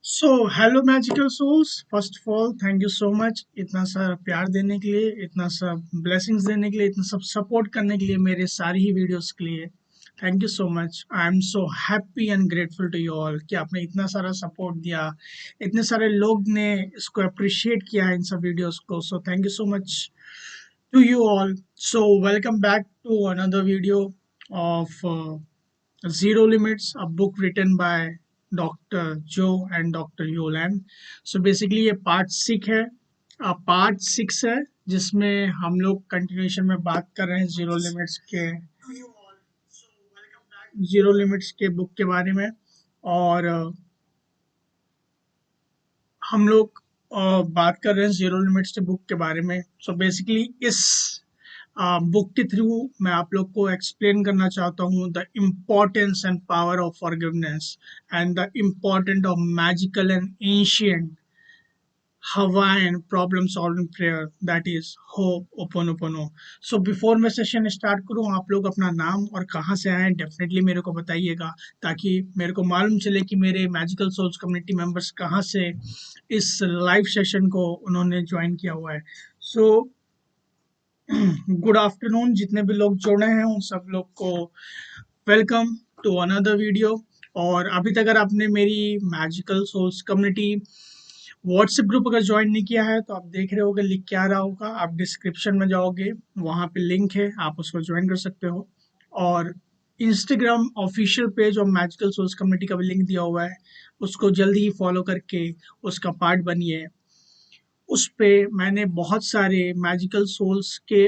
So hello magical souls, first of all thank you so much इतना सा प्यार देने के लिए, इतना सब ब्लेसिंग्स देने के लिए, इतना सब सपोर्ट करने के लिए मेरे सारी ही वीडियोस के लिए। Thank you so much. I am so happy and grateful to you all कि आपने इतना सारा सपोर्ट दिया, इतने सारे लोग ने इसको अप्रिशिएट किया है इन सब वीडियोस को। So thank you so much to you all. So welcome back to another video of Zero Limits, a book written by Dr. Joe and Dr. Yolan. So basically ये पार्ट 6 है जिसमें हम लोग continuation में बात कर रहे हैं जीरो लिमिट्स के बुक के बारे में। और हम लोग बात कर रहे हैं जीरो लिमिट्स के बुक के बारे में। सो बेसिकली इस बुक के थ्रू मैं आप लोग को एक्सप्लेन करना चाहता हूँ the importance and power of forgiveness and the important of magical and ancient Hawaiian problem solving prayer, that is Ho'oponopono. So before मैं सेशन स्टार्ट करूँ, आप लोग अपना नाम और कहाँ से आए हैं डेफिनेटली मेरे को बताइएगा, ताकि मेरे को मालूम चले कि मेरे मैजिकल सोल्स कम्युनिटी मेंबर्स कहाँ से इस लाइव सेशन को उन्होंने ज्वाइन किया हुआ है। सो गुड आफ्टरनून जितने भी लोग जुड़े हैं उन सब लोग को वेलकम टू अनदर वीडियो। और अभी तक अगर आपने मेरी magical souls community WhatsApp group अगर ज्वाइन नहीं किया है तो आप देख रहे होगे लिंक क्या आ रहा होगा, आप डिस्क्रिप्शन में जाओगे वहाँ पे लिंक है, आप उसको ज्वाइन कर सकते हो। और इंस्टाग्राम ऑफिशियल पेज और मैजिकल सोल्स कम्युनिटी का भी लिंक दिया हुआ है, उसको जल्दी ही फॉलो करके उसका पार्ट बनिए। उस पे मैंने बहुत सारे मैजिकल सोल्स के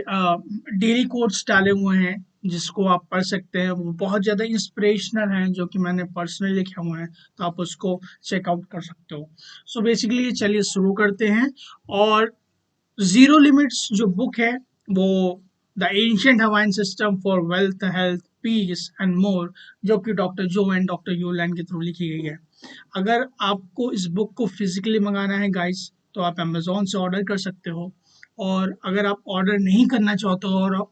डेली कोड्स डाले हुए हैं जिसको आप पढ़ सकते हैं। वो बहुत ज़्यादा इंस्पिरेशनल हैं जो कि मैंने पर्सनली लिखे हुए हैं, तो आप उसको चेकआउट कर सकते हो। सो बेसिकली चलिए शुरू करते हैं। और जीरो लिमिट्स जो बुक है वो the ancient Hawaiian system for wealth health peace and more, जो कि डॉक्टर जो एंड डॉक्टर यूलैंड के थ्रू लिखी गई है। अगर आपको इस बुक को फिजिकली मंगाना है गाइस तो आप अमेजोन से ऑर्डर कर सकते हो। और अगर आप ऑर्डर नहीं करना चाहते हो और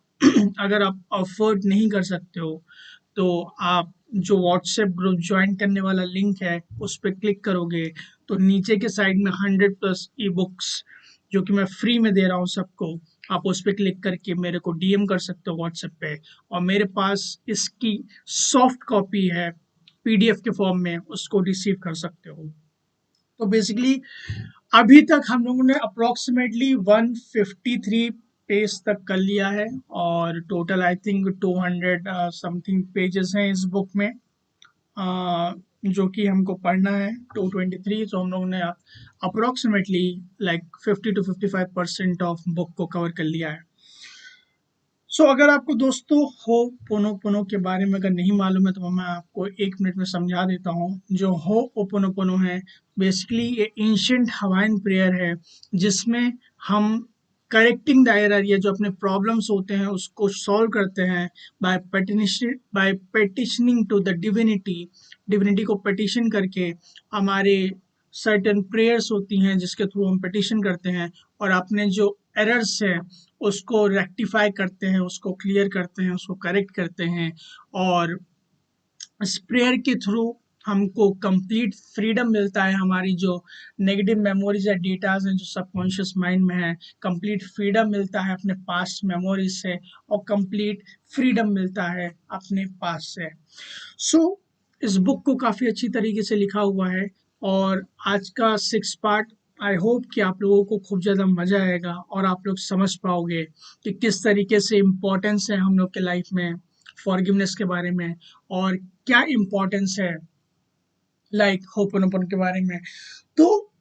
अगर आप अफोर्ड नहीं कर सकते हो तो आप जो व्हाट्सएप ग्रुप ज्वाइन करने वाला लिंक है उस पर क्लिक करोगे तो नीचे के साइड में 100+ ई बुक्स जो कि मैं फ्री में दे रहा हूँ सबको, आप उस पर क्लिक करके मेरे को डीएम कर सकते हो व्हाट्सएप पे। और मेरे पास इसकी सॉफ्ट कॉपी है पीडीएफ के फॉर्म में, उसको रिसीव कर सकते हो। तो बेसिकली अभी तक हम लोगों ने अप्रोक्सीमेटली 153 पेज तक कर लिया है और total I think 200 something pages हैं इस बुक में, जो कि हमको पढ़ना है 223। तो हम लोगों ने approximately like 50 to 55% of book को कवर कर लिया है। सो अगर आपको दोस्तों हो पोनो के बारे में अगर नहीं मालूम है तो मैं आपको 1 मिनट में समझा देता हूँ। जो हो ओपोनोपोनो है बेसिकली ये एंशिएंट हवाइन प्रेयर है जिसमें हम करेक्टिंग द एरर या जो अपने प्रॉब्लम्स होते हैं उसको सॉल्व करते हैं बाय पेटिशनिंग टू द डिविनिटी को पेटिशन करके। हमारे सर्टेन प्रेयर्स होती हैं जिसके थ्रू हम पेटिशन करते हैं और अपने जो एरर्स है उसको रेक्टिफाई करते हैं, उसको क्लियर करते हैं, उसको करेक्ट करते हैं। और इस प्रेयर के थ्रू हमको कंप्लीट फ्रीडम मिलता है। हमारी जो नेगेटिव मेमोरीज या डेटाज हैं जो सबकॉन्शियस माइंड में है, कंप्लीट फ्रीडम मिलता है अपने पास्ट मेमोरीज से और कंप्लीट फ्रीडम मिलता है अपने पास्ट से। सो इस बुक को काफ़ी अच्छी तरीके से लिखा हुआ है और आज का 6 पार्ट आई होप कि आप लोगों को खूब ज़्यादा मज़ा आएगा और आप लोग समझ पाओगे कि किस तरीके से इम्पोर्टेंस है हम लोग के लाइफ में फॉरगिवनेस के बारे में और क्या इम्पोर्टेंस है लाइक होपनोपन के बारे में। तो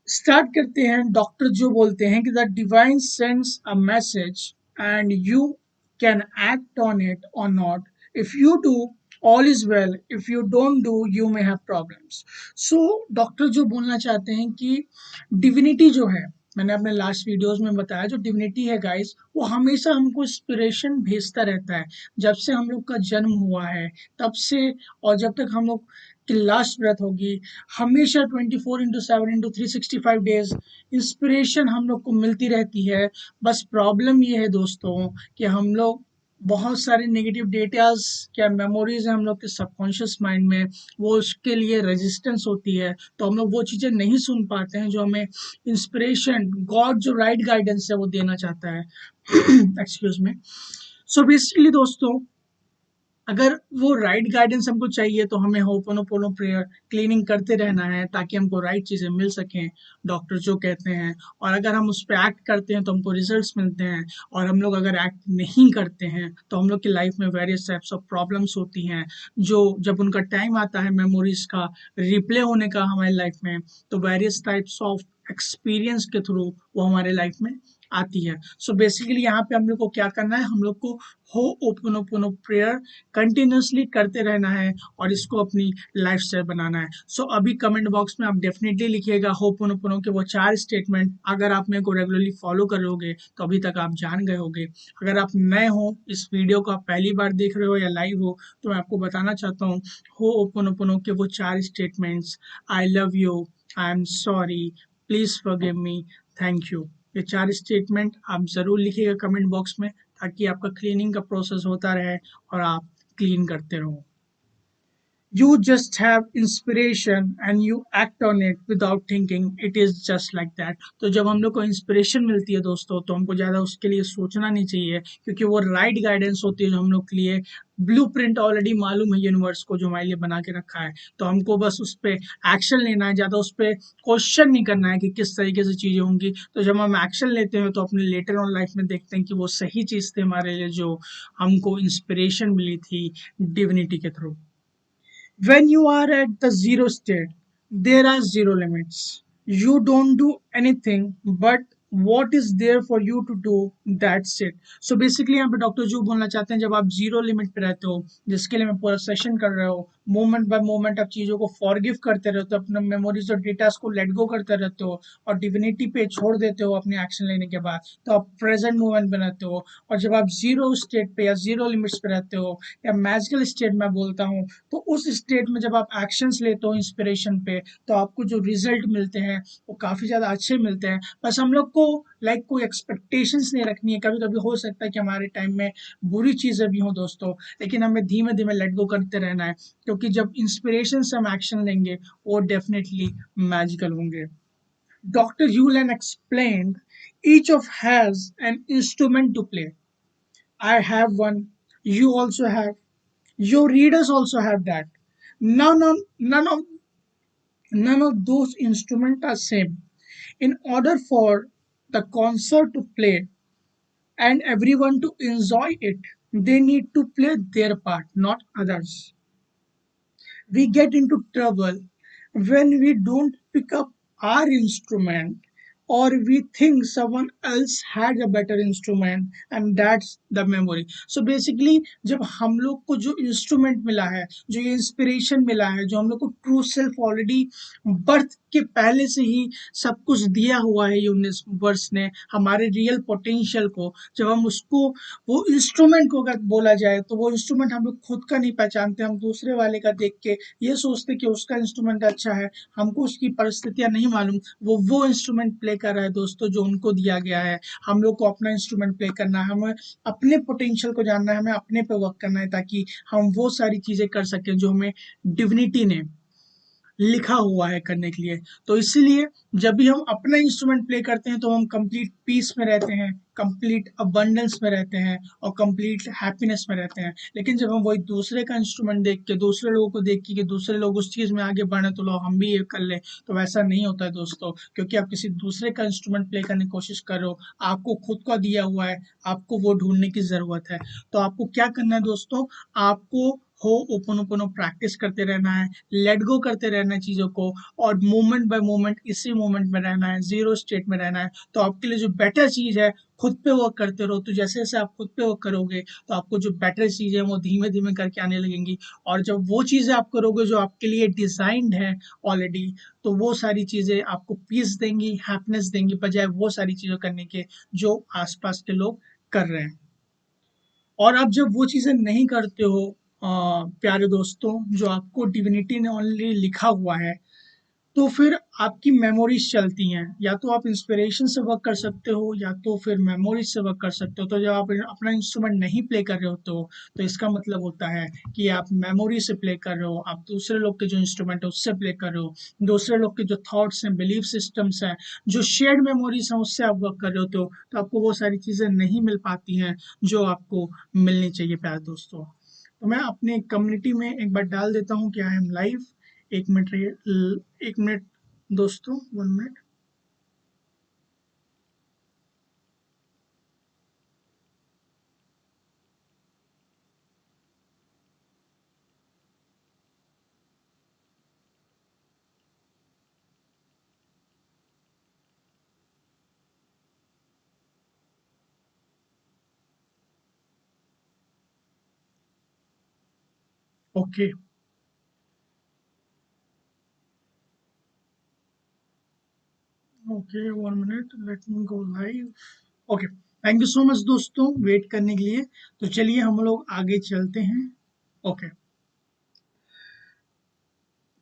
स्टार्ट करते हैं। डॉक्टर जो बोलते हैं कि the divine sends a message and you can act on it और not. If you do all is well, if you don't do you may have problems. So doctor जो बोलना चाहते हैं कि डिविनिटी जो है, मैंने अपने लास्ट वीडियोस में बताया, जो डिविनिटी है गाइस वो हमेशा हमको इंस्पिरेशन भेजता रहता है। जब से हम लोग का जन्म हुआ है तब से और जब तक हम लोग की लास्ट ब्रेथ होगी, हमेशा 24/7/365 इंस्पिरेशन हम लोग को मिलती रहती है। बस प्रॉब्लम ये है दोस्तों कि हम लोग बहुत सारे नेगेटिव डेटास क्या मेमोरीज हैं हम लोग के सबकॉन्शियस माइंड में, वो उसके लिए रेजिस्टेंस होती है, तो हम लोग वो चीज़ें नहीं सुन पाते हैं जो हमें इंस्पिरेशन, गॉड जो राइट गाइडेंस है वो देना चाहता है। Excuse me. सो बेसिकली दोस्तों, अगर वो राइट गाइडेंस हमको चाहिए तो हमें होपोनोपोनो प्रेयर क्लीनिंग करते रहना है ताकि हमको राइट चीज़ें मिल सकें, डॉक्टर जो कहते हैं। और अगर हम उस पर एक्ट करते हैं तो हमको रिजल्ट्स मिलते हैं, और हम लोग अगर एक्ट नहीं करते हैं तो हम लोग की लाइफ में वेरियस टाइप्स ऑफ प्रॉब्लम्स होती हैं, जो जब उनका टाइम आता है मेमोरीज का रिप्ले होने का हमारी लाइफ में, तो वेरियस टाइप्स ऑफ एक्सपीरियंस के थ्रू वो हमारे लाइफ में आती है। सो बेसिकली यहाँ पे हम लोग को क्या करना है, हम लोग को हो ओपनोपोनो प्रेयर कंटिन्यूसली करते रहना है और इसको अपनी लाइफ स्टाइल बनाना है। सो अभी कमेंट बॉक्स में आप डेफिनेटली लिखिएगा होपोनोपोनो के वो 4 स्टेटमेंट। अगर आप मेरे को रेगुलरली फॉलो कर लोगे तो अभी तक आप जान गए होगे। अगर आप नए हो, इस वीडियो को आप पहली बार देख रहे हो या लाइव हो, तो मैं आपको बताना चाहता हूँ हो ओपनोपोनो के वो 4 statements. I love you, I am sorry, please forgive me, thank you. ये 4 स्टेटमेंट आप ज़रूर लिखिएगा कमेंट बॉक्स में, ताकि आपका क्लीनिंग का प्रोसेस होता रहे और आप क्लीन करते रहो। You just have inspiration and you act on it without thinking. It is just like that. तो जब हम लोग को इंस्पिरेशन मिलती है दोस्तों, तो हमको ज़्यादा उसके लिए सोचना नहीं चाहिए, क्योंकि वो राइट गाइडेंस होती है जो हम लोग के लिए ब्लूप्रिंट ऑलरेडी मालूम है यूनिवर्स को जो हमारे लिए बना के रखा है। तो हमको बस उस पर एक्शन लेना है, ज़्यादा उस पर क्वेश्चन नहीं करना है कि किस तरीके से चीज़ें होंगी। तो जब हम एक्शन लेते हैं तो अपने लेटर ऑन लाइफ में देखते हैं कि वो सही चीज़ थी हमारे लिए, जो हमको इंस्पिरेशन मिली थी डिविनिटी के through. When you are at the zero state, there are zero limits. You don't do anything but what is there for you to do, that's it. So basically यहाँ पे डॉक्टर जो बोलना चाहते हैं, जब आप जीरो लिमिट पे रहते हो, जिसके लिए मैं पूरा सेशन कर रहे हो, मोमेंट बाय मोमेंट आप चीज़ों को फॉरगिव करते रहते हो, अपने मेमोरीज और डेटास को लेट गो करते रहते हो और डिविनिटी पे छोड़ देते हो अपने एक्शन लेने के बाद, तो आप प्रेजेंट मोमेंट में रहते हो। और जब आप जीरो स्टेट पे या जीरो लिमिट्स पे रहते हो, या मैजिकल स्टेट में बोलता हूँ, तो उस स्टेट में जब आप एक्शंस लेते हो इंस्पिरेशन पे, तो आपको जो रिजल्ट मिलते हैं वो काफ़ी ज़्यादा अच्छे मिलते हैं। बस हम लोग को लाइक कोई एक्सपेक्टेशंस नहीं रखनी है। कभी कभी हो सकता है कि हमारे टाइम में बुरी चीज़ें भी हों दोस्तों, लेकिन हमें धीमे धीमे लेट गो करते रहना है, क्योंकि जब इंस्पिरेशन से हम एक्शन लेंगे वो डेफिनेटली मैजिकल होंगे। Doctor Hew Len explained each of has an instrument to play. I have one, you also have, your readers also have that. None of none of none of those instruments are same. In order for the concert to play and everyone to enjoy it, they need to play their part, not others. We get into trouble when we don't pick up our instrument, or we think someone else had a better instrument, and that's the memory. So basically जब हम लोग को जो instrument मिला है, जो ये inspiration मिला है, जो हम लोग को ट्रू सेल्फ ऑलरेडी बर्थ के पहले से ही सब कुछ दिया हुआ है यूनिवर्स ने हमारे रियल पोटेंशियल को, जब हम उसको वो इंस्ट्रूमेंट को अगर बोला जाए, तो वो इंस्ट्रूमेंट हम लोग खुद का नहीं पहचानते, हम दूसरे वाले का देख के ये सोचते कि उसका इंस्ट्रूमेंट अच्छा है, हमको उसकी परिस्थितियां नहीं मालूम, वो इंस्ट्रूमेंट प्ले कर रहा है दोस्तों जो उनको दिया गया है। हम लोग को अपना इंस्ट्रूमेंट प्ले करना है, हमें अपने पोटेंशियल को जानना है, हमें अपने पे वर्क करना है, ताकि हम वो सारी चीज़ें कर सकें जो हमें डिविनिटी ने लिखा हुआ है करने के लिए। तो इसीलिए जब भी हम अपना इंस्ट्रूमेंट प्ले करते हैं तो हम कंप्लीट पीस में रहते हैं, कंप्लीट अबंडेंस में रहते हैं और कंप्लीट हैप्पीनेस में रहते हैं। लेकिन जब हम वही दूसरे का इंस्ट्रूमेंट देख के, दूसरे लोगों को देख के कि दूसरे लोग उस चीज़ में आगे बढ़े तो लो हम भी ये कर लें, तो वैसा नहीं होता है दोस्तों, क्योंकि आप किसी दूसरे का इंस्ट्रूमेंट प्ले करने की कोशिश कर रहे हो, आपको खुद का दिया हुआ है, आपको वो ढूंढने की ज़रूरत है। तो आपको क्या करना है दोस्तों, आपको हो ओपन प्रैक्टिस करते रहना है, लेट गो करते रहना है चीज़ों को, और मोमेंट बाय मोमेंट इसी मोमेंट में रहना है, जीरो स्टेट में रहना है। तो आपके लिए जो बेटर चीज़ है, खुद पे वर्क करते रहो। तो जैसे जैसे आप खुद पे वर्क करोगे तो आपको जो बेटर चीज़ें हैं वो धीमे धीमे करके आने लगेंगी, और जब वो चीज़ें आप करोगे जो आपके लिए डिज़ाइंड है ऑलरेडी, तो वो सारी चीज़ें आपको पीस देंगी, हैप्पीनेस देंगी, बजाय वो सारी चीज़ें करने के जो आसपास के लोग कर रहे हैं। और आप जब वो चीज़ें नहीं करते हो प्यारे दोस्तों, जो आपको डिविनिटी ने ऑलरेडी लिखा हुआ है, तो फिर आपकी मेमोरीज चलती हैं, या तो आप इंस्पिरेशन से वर्क कर सकते हो या तो फिर मेमोरीज से वर्क कर सकते हो। तो जब आप अपना इंस्ट्रूमेंट नहीं प्ले कर रहे होते हो तो इसका मतलब होता है कि आप मेमोरी से प्ले कर रहे हो, आप दूसरे लोग के जो इंस्ट्रूमेंट है उससे प्ले कर रहे हो, दूसरे लोग के जो थॉट्स हैं, बिलीफ सिस्टम्स हैं, जो शेयर्ड मेमोरीज हैं उससे आप वर्क कर रहे होते हो, तो आपको वो सारी चीज़ें नहीं मिल पाती हैं जो आपको मिलनी चाहिए प्यारे दोस्तों। तो मैं अपनी कम्युनिटी में एक बार डाल देता हूँ कि आई एम लाइव। एक मिनट रहिए, एक मिनट दोस्तों, 1 minute. Okay, okay, 1 minute, let me go live. Okay, thank you so much दोस्तों वेट करने के लिए। तो चलिए हम लोग आगे चलते हैं। Okay,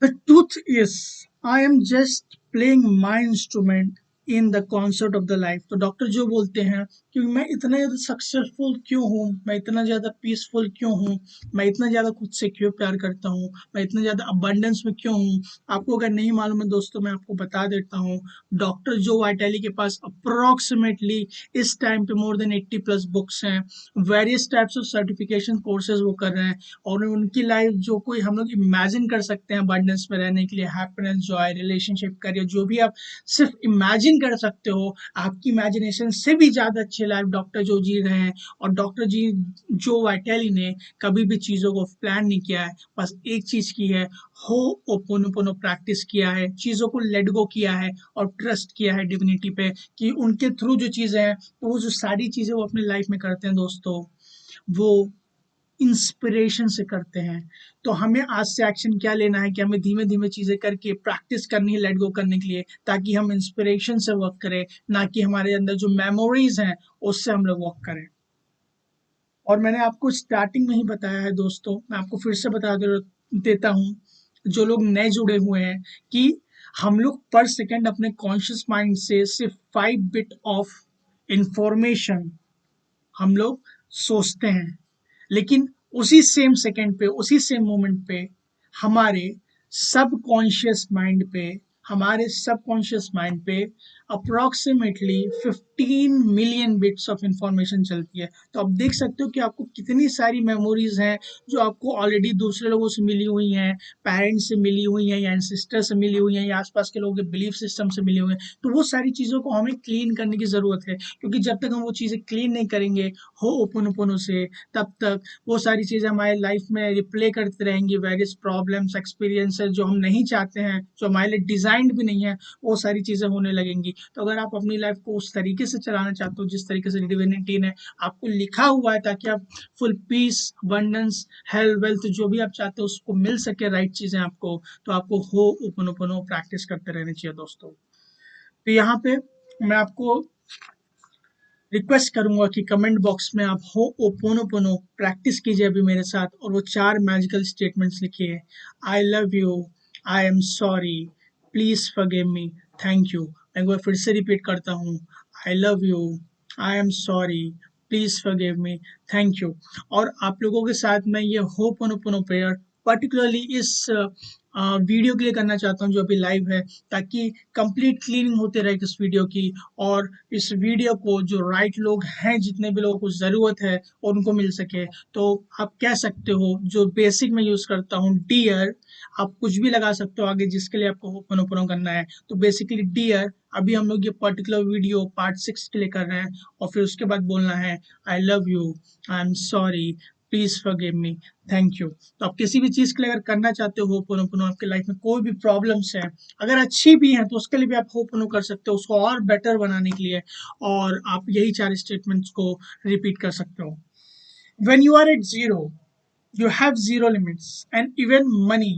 the truth is, I am just playing my instrument in the concert of the life। तो डॉक्टर जो बोलते हैं कि मैं इतना ज़्यादा सक्सेसफुल क्यों हूँ, मैं इतना ज़्यादा पीसफुल क्यों हूँ, मैं इतना ज़्यादा खुद से क्यों प्यार करता हूँ, मैं इतना ज़्यादा अबंडेंस में क्यों हूँ। आपको अगर नहीं मालूम है दोस्तों, मैं आपको बता देता हूँ। डॉक्टर जो वाइटली के पास अप्रोक्सीमेटली इस टाइम पे मोर देन 80 प्लस बुक्स हैं, various types of certification courses वो कर रहे हैं, और उनकी लाइफ जो कोई हम लोग इमेजिन कर सकते हैं अबंडेंस में रहने के लिए, हैप्पीनेस, जॉय, रिलेशनशिप, करियर, जो भी आप सिर्फ इमेजिन कर सकते हो, आपकी इमेजिनेशन से भी ज़्यादा अच्छी लाइफ डॉक्टर जो जी रहे हैं। और डॉक्टर जी जो वाइटली ने कभी भी चीज़ों को प्लान नहीं किया है, बस एक चीज़ की है, हो ओपोनोपोनो प्रैक्टिस किया है, चीज़ों को लेट गो किया है और ट्रस्ट किया है डिविनिटी पे कि उनके थ्रू जो चीज़ें हैं, तो वो जो सारी चीज़ें वो अपनी लाइफ में करते हैं दोस्तों, वो इंस्पिरेशन से करते हैं। तो हमें आज से एक्शन क्या लेना है कि हमें धीमे धीमे चीज़ें करके प्रैक्टिस करनी है लेट गो करने के लिए, ताकि हम इंस्पिरेशन से वर्क करें, ना कि हमारे अंदर जो मेमोरीज हैं उससे हम लोग वर्क करें। और मैंने आपको स्टार्टिंग में ही बताया है दोस्तों, मैं आपको फिर से देता हूँ, जो लोग नए जुड़े हुए हैं, कि हम लोग पर सेकेंड अपने कॉन्शियस माइंड से सिर्फ 5 बिट ऑफ इंफॉर्मेशन हम लोग सोचते हैं, लेकिन उसी सेम सेकंड पे, उसी सेम मोमेंट पे हमारे सबकॉन्शियस माइंड पे हमारे सबकॉन्शियस माइंड पे approximately 15 million bits of information चलती है। तो आप देख सकते हो कि आपको कितनी सारी मेमोरीज हैं जो आपको ऑलरेडी दूसरे लोगों से मिली हुई हैं, पेरेंट्स से मिली हुई हैं, या सिस्टर से मिली हुई हैं, या आसपास के लोगों के बिलीफ सिस्टम से मिली हुई हैं। तो वो सारी चीज़ों को हमें क्लीन करने की ज़रूरत है, क्योंकि जब तक हम वो चीज़ें क्लीन नहीं करेंगे हो ओपन से, तब तक वो सारी चीज़ें हमारे लाइफ में रिप्ले करते रहेंगी। वेरियस प्रॉब्लम्स, एक्सपीरियंसेस जो हम नहीं चाहते हैं, जो हमारे लिए डिजाइंड भी नहीं है, वो सारी चीज़ें होने लगेंगी। तो अगर आप अपनी लाइफ को उस तरीके से चलाना चाहते हो जिस तरीके से डिविनिटी ने आपको लिखा हुआ है, ताकि आप full peace, abundance, health, wealth, जो भी आप चाहते हो उसको मिल सके, राइट चीज़ें आपको, तो आपको हो ओपन प्रैक्टिस करते रहना चाहिए दोस्तों। तो यहाँ पे मैं आपको रिक्वेस्ट करूंगा कि कमेंट बॉक्स में आप हो ओपोनोपोनो प्रैक्टिस कीजिए अभी मेरे साथ, और वो 4 मैजिकल स्टेटमेंट्स लिखिए। I love you, I am sorry, please forgive me, thank you. मैं एक बार फिर से रिपीट करता हूँ। I love you, I am sorry, please forgive me, thank you. और आप लोगों के साथ मैं ये होपोनोपोनो प्रेयर पर्टिकुलरली इस वीडियो के लिए करना चाहता हूँ जो अभी लाइव है, ताकि कंप्लीट क्लीनिंग होते रहे इस वीडियो की, और इस वीडियो को जो राइट लोग हैं, जितने भी लोगों को ज़रूरत है, उनको मिल सके। तो आप कह सकते हो, जो बेसिक मैं यूज़ करता हूँ, डियर, आप कुछ भी लगा सकते हो आगे जिसके लिए आपको होपोनोपोनो करना है। तो बेसिकली डियर, अभी हम लोग ये पर्टिकुलर वीडियो पार्ट 6 के लिए कर रहे हैं, और फिर उसके बाद बोलना है I love you, I am sorry, please forgive me, thank you. तो आप किसी भी चीज़ के लिए अगर करना चाहते हो होपोनोपोनो, आपके लाइफ में कोई भी प्रॉब्लम्स है, अगर अच्छी भी हैं, तो उसके लिए भी आप होपोनो कर सकते हो, उसको और बेटर बनाने के लिए। और आप यही 4 स्टेटमेंट्स को रिपीट कर सकते हो। When you are at zero, you have zero limits, and even money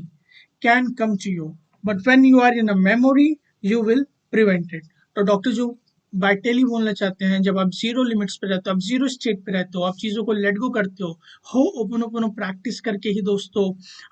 can come to you. But when you are in a memory, you will prevent it. तो डॉक्टर जो वाइटली बोलना चाहते हैं, जब आप जीरो लिमिट्स पे रहते हो, आप जीरो स्टेट पे रहते हो, आप चीज़ों को लेट गो करते हो ओपन प्रैक्टिस करके ही दोस्तों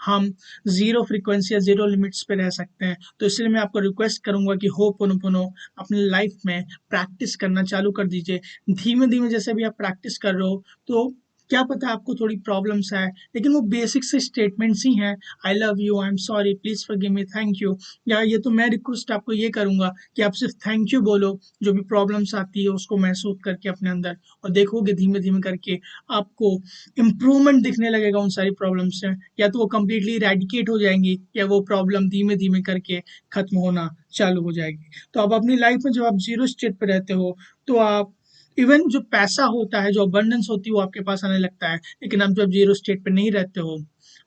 हम जीरो फ्रीक्वेंसी या जीरो लिमिट्स पे रह सकते हैं। तो इसलिए मैं आपको रिक्वेस्ट करूंगा कि हो ओपन अपनी लाइफ में प्रैक्टिस करना चालू कर दीजिए। धीमे धीमे जैसे भी आप प्रैक्टिस कर रहे हो, तो क्या पता आपको थोड़ी प्रॉब्लम्स आए, लेकिन वो बेसिक से स्टेटमेंट्स ही हैं। I love you, I am sorry, please forgive me, thank you. या ये तो मैं रिक्वेस्ट आपको ये करूंगा कि आप सिर्फ थैंक यू बोलो, जो भी प्रॉब्लम्स आती है उसको महसूस करके अपने अंदर, और देखोगे धीमे धीमे करके आपको इम्प्रूवमेंट दिखने लगेगा उन सारी प्रॉब्लम से। या तो वो कम्प्लीटली इरेडिकेट हो जाएंगी, या वो प्रॉब्लम धीमे धीमे करके खत्म होना चालू हो जाएगी। तो आप अपनी लाइफ में जब आप जीरो स्टेट पे रहते हो, तो आप इवन जो पैसा होता है, जो अबंडेंस होती है, वो आपके पास आने लगता है। लेकिन आप जब जीरो स्टेट पे नहीं रहते हो,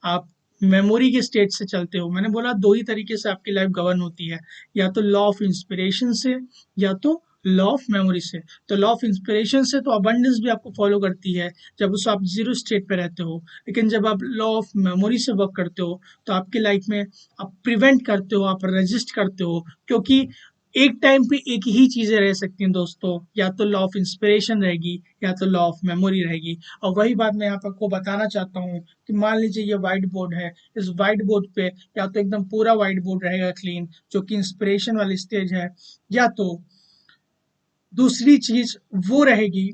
आप मेमोरी के स्टेट से चलते हो। मैंने बोला दो ही तरीके से आपकी लाइफ गवर्न होती है, या तो लॉ ऑफ इंस्पिरेशन से, या तो लॉ ऑफ मेमोरी से। तो लॉ ऑफ इंस्पिरेशन से तो अबंडेंस भी आपको फॉलो करती है जब उस आप जीरो स्टेट पे रहते हो, लेकिन जब आप लॉ ऑफ मेमोरी से वर्क करते हो, तो आपकी लाइफ में आप प्रिवेंट करते हो, आप रजिस्ट करते हो। क्योंकि एक टाइम पे एक ही चीजें रह सकती हैं दोस्तों, या तो लॉ ऑफ इंस्पिरेशन रहेगी, या तो लॉ ऑफ मेमोरी रहेगी। और वही बात मैं यहाँ पर आपको बताना चाहता हूँ कि मान लीजिए ये व्हाइट बोर्ड है, इस व्हाइट बोर्ड पे या तो एकदम पूरा व्हाइट बोर्ड रहेगा क्लीन, जो कि इंस्पिरेशन वाली स्टेज है, या तो दूसरी चीज वो रहेगी,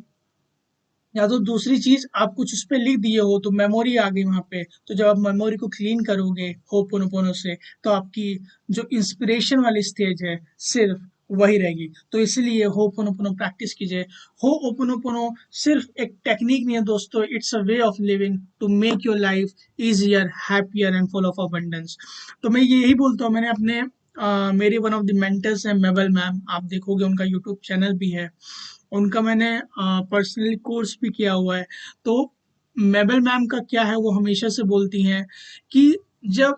या तो दूसरी चीज आप कुछ उस पर लिख दिए हो तो मेमोरी आ गई वहां पे। तो जब आप मेमोरी को क्लीन करोगे होपोनोपोनो से, तो आपकी जो इंस्पिरेशन वाली स्टेज है सिर्फ वही रहेगी। तो इसलिए होपोनोपोनो प्रैक्टिस कीजिए। हो ओपोनोपोनो सिर्फ एक टेक्निक नहीं है दोस्तों, it's a way of living to make your life easier, happier and full of abundance. तो मैं यही बोलता हूँ, मैंने अपने मेरी वन ऑफ द मेंटर्स हैं मेबल मैम, आप देखोगे उनका यूट्यूब चैनल भी है, उनका मैंने पर्सनली कोर्स भी किया हुआ है। तो मेबल मैम का क्या है, वो हमेशा से बोलती हैं कि जब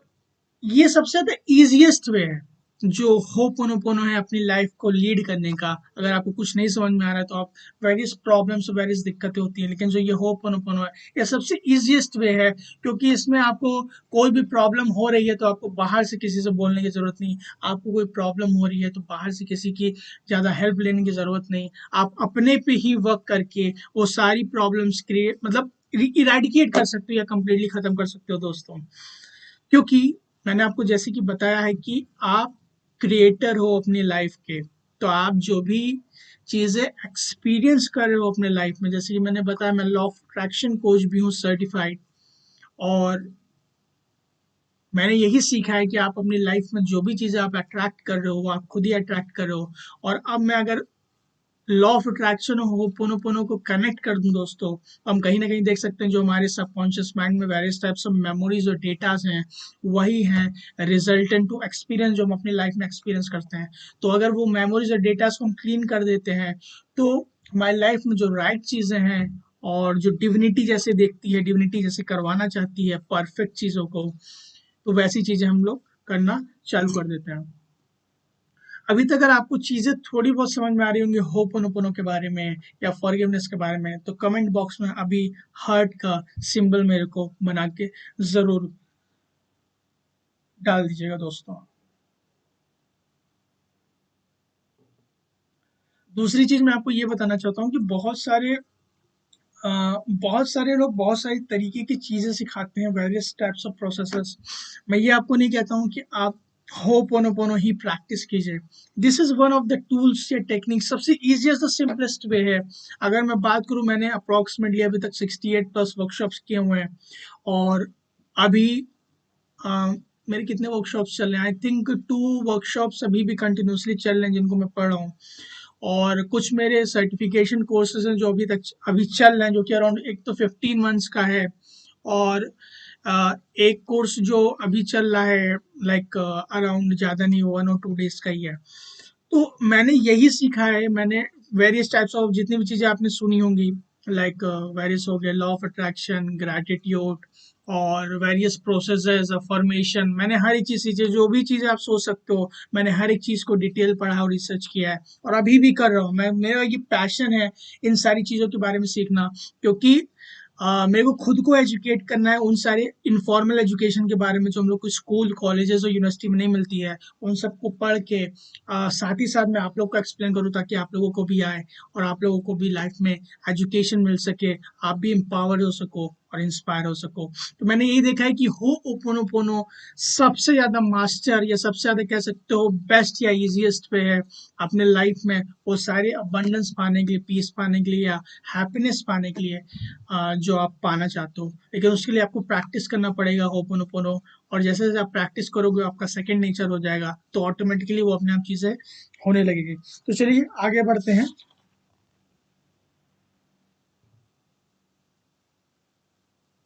ये सबसे ज्यादा इजिएस्ट वे है जो होपोनोपोनो है अपनी लाइफ को लीड करने का। अगर आपको कुछ नहीं समझ में आ रहा है तो आप वेरियस प्रॉब्लम्स, वेरियस दिक्कतें होती हैं, लेकिन जो ये होपोनोपोनो है, ये सबसे इजिएस्ट वे है। क्योंकि इसमें आपको कोई भी प्रॉब्लम हो रही है तो आपको बाहर से किसी से बोलने की जरूरत नहीं। आपको कोई प्रॉब्लम हो रही है तो बाहर से किसी की ज्यादा हेल्प लेने की जरूरत नहीं। आप अपने पे ही वर्क करके वो सारी प्रॉब्लम्स क्रिएट मतलब इरेडिकेट कर सकते हो, या कंप्लीटली खत्म कर सकते हो दोस्तों। क्योंकि मैंने आपको जैसे कि बताया है कि आप क्रिएटर हो अपनी लाइफ के। तो आप जो भी चीजें एक्सपीरियंस कर रहे हो अपने लाइफ में, जैसे कि मैंने बताया मैं लॉ ऑफ अट्रैक्शन कोच भी हूँ सर्टिफाइड, और मैंने यही सीखा है कि आप अपनी लाइफ में जो भी चीजें आप अट्रैक्ट कर रहे हो, वो आप खुद ही अट्रैक्ट कर रहे हो। और अब मैं अगर लॉ ऑफ अट्रैक्शन हो पोनो को कनेक्ट कर दूं दोस्तों, तो हम कहीं ना कहीं देख सकते हैं जो हमारे सबकॉन्शियस माइंड में वेरियस टाइप्स ऑफ मेमोरीज और डेटाज हैं, वही हैं रिजल्टेंट टू एक्सपीरियंस जो हम अपनी लाइफ में एक्सपीरियंस करते हैं। तो अगर वो मेमोरीज और डेटाज को हम क्लीन कर देते हैं, तो हमारी लाइफ में जो राइट चीजें हैं, और जो डिविनिटी जैसे देखती है, डिविनिटी जैसे करवाना चाहती है परफेक्ट चीजों को, तो वैसी चीजें हम लोग करना चालू कर देते हैं। अभी तक अगर आपको चीजें थोड़ी बहुत समझ में आ रही होंगी होपोनोपोनो के बारे में या फॉरगिवनेस के बारे में, तो कमेंट बॉक्स में अभी हार्ट का सिंबल मेरे को बना के जरूर डाल दीजिएगा दोस्तों। दूसरी चीज मैं आपको ये बताना चाहता हूँ कि बहुत सारे लोग बहुत सारी तरीके की चीजें सिखाते हैं, वेरियस टाइप्स ऑफ प्रोसेसेस। मैं ये आपको नहीं कहता हूँ कि आप होपोनोपोनो ही प्रैक्टिस कीजिए। This is one of the tools या टेक्निक, सबसे इजीएस्ट द सिंपलेस्ट वे है। अगर मैं बात करूँ, मैंने अप्रोक्सीमेटली अभी तक 68 प्लस वर्कशॉप्स किए हुए हैं, और अभी मेरे कितने वर्कशॉप्स चल रहे हैं, आई थिंक 2 वर्कशॉप्स अभी भी कंटिन्यूसली चल रहे हैं जिनको मैं पढ़ रहा हूँ। और कुछ मेरे सर्टिफिकेशन कोर्सेज हैं जो अभी चल रहे हैं, जो कि अराउंड एक तो 15 मंथ्स का है, और एक कोर्स जो अभी चल रहा है लाइक अराउंड ज़्यादा नहीं, 1 और 2 डेज का ही है। तो मैंने यही सीखा है, मैंने वेरियस टाइप्स ऑफ जितनी भी चीज़ें आपने सुनी होंगी, लाइक वेरियस हो गया लॉ ऑफ अट्रैक्शन, ग्रैटिट्यूड, और वेरियस प्रोसेसेस अफर्मेशन, मैंने हर एक चीज़ जो भी चीज़ें आप सोच सकते हो, मैंने हर एक चीज़ को डिटेल पढ़ा और रिसर्च किया है, और अभी भी कर रहा हूँ। मेरा ये पैशन है इन सारी चीज़ों के बारे में सीखना। क्योंकि मेरे को खुद को एजुकेट करना है उन सारे इनफॉर्मल एजुकेशन के बारे में जो हम लोग को स्कूल कॉलेजेस और यूनिवर्सिटी में नहीं मिलती है, उन सबको पढ़ के साथ ही साथ मैं आप लोग को एक्सप्लेन करूँ ताकि आप लोगों को भी आए और आप लोगों को भी लाइफ में एजुकेशन मिल सके, आप भी एम्पावर हो सको और इंस्पायर हो सको। तो मैंने यही देखा है कि होपोनोपोनो सबसे ज्यादा मास्टर या सबसे ज्यादा कह सकते हो बेस्ट या इजीएस्ट पे है अपने लाइफ में वो सारे अबंडेंस पाने के लिए, पीस पाने के लिए या हैप्पीनेस पाने के लिए जो आप पाना चाहते हो। लेकिन उसके लिए आपको प्रैक्टिस करना पड़ेगा होपोनोपोनो, और जैसे जैसे आप प्रैक्टिस करोगे आपका सेकंड नेचर हो जाएगा, तो ऑटोमेटिकली वो अपने आप चीजें होने लगेगी। तो चलिए आगे बढ़ते हैं।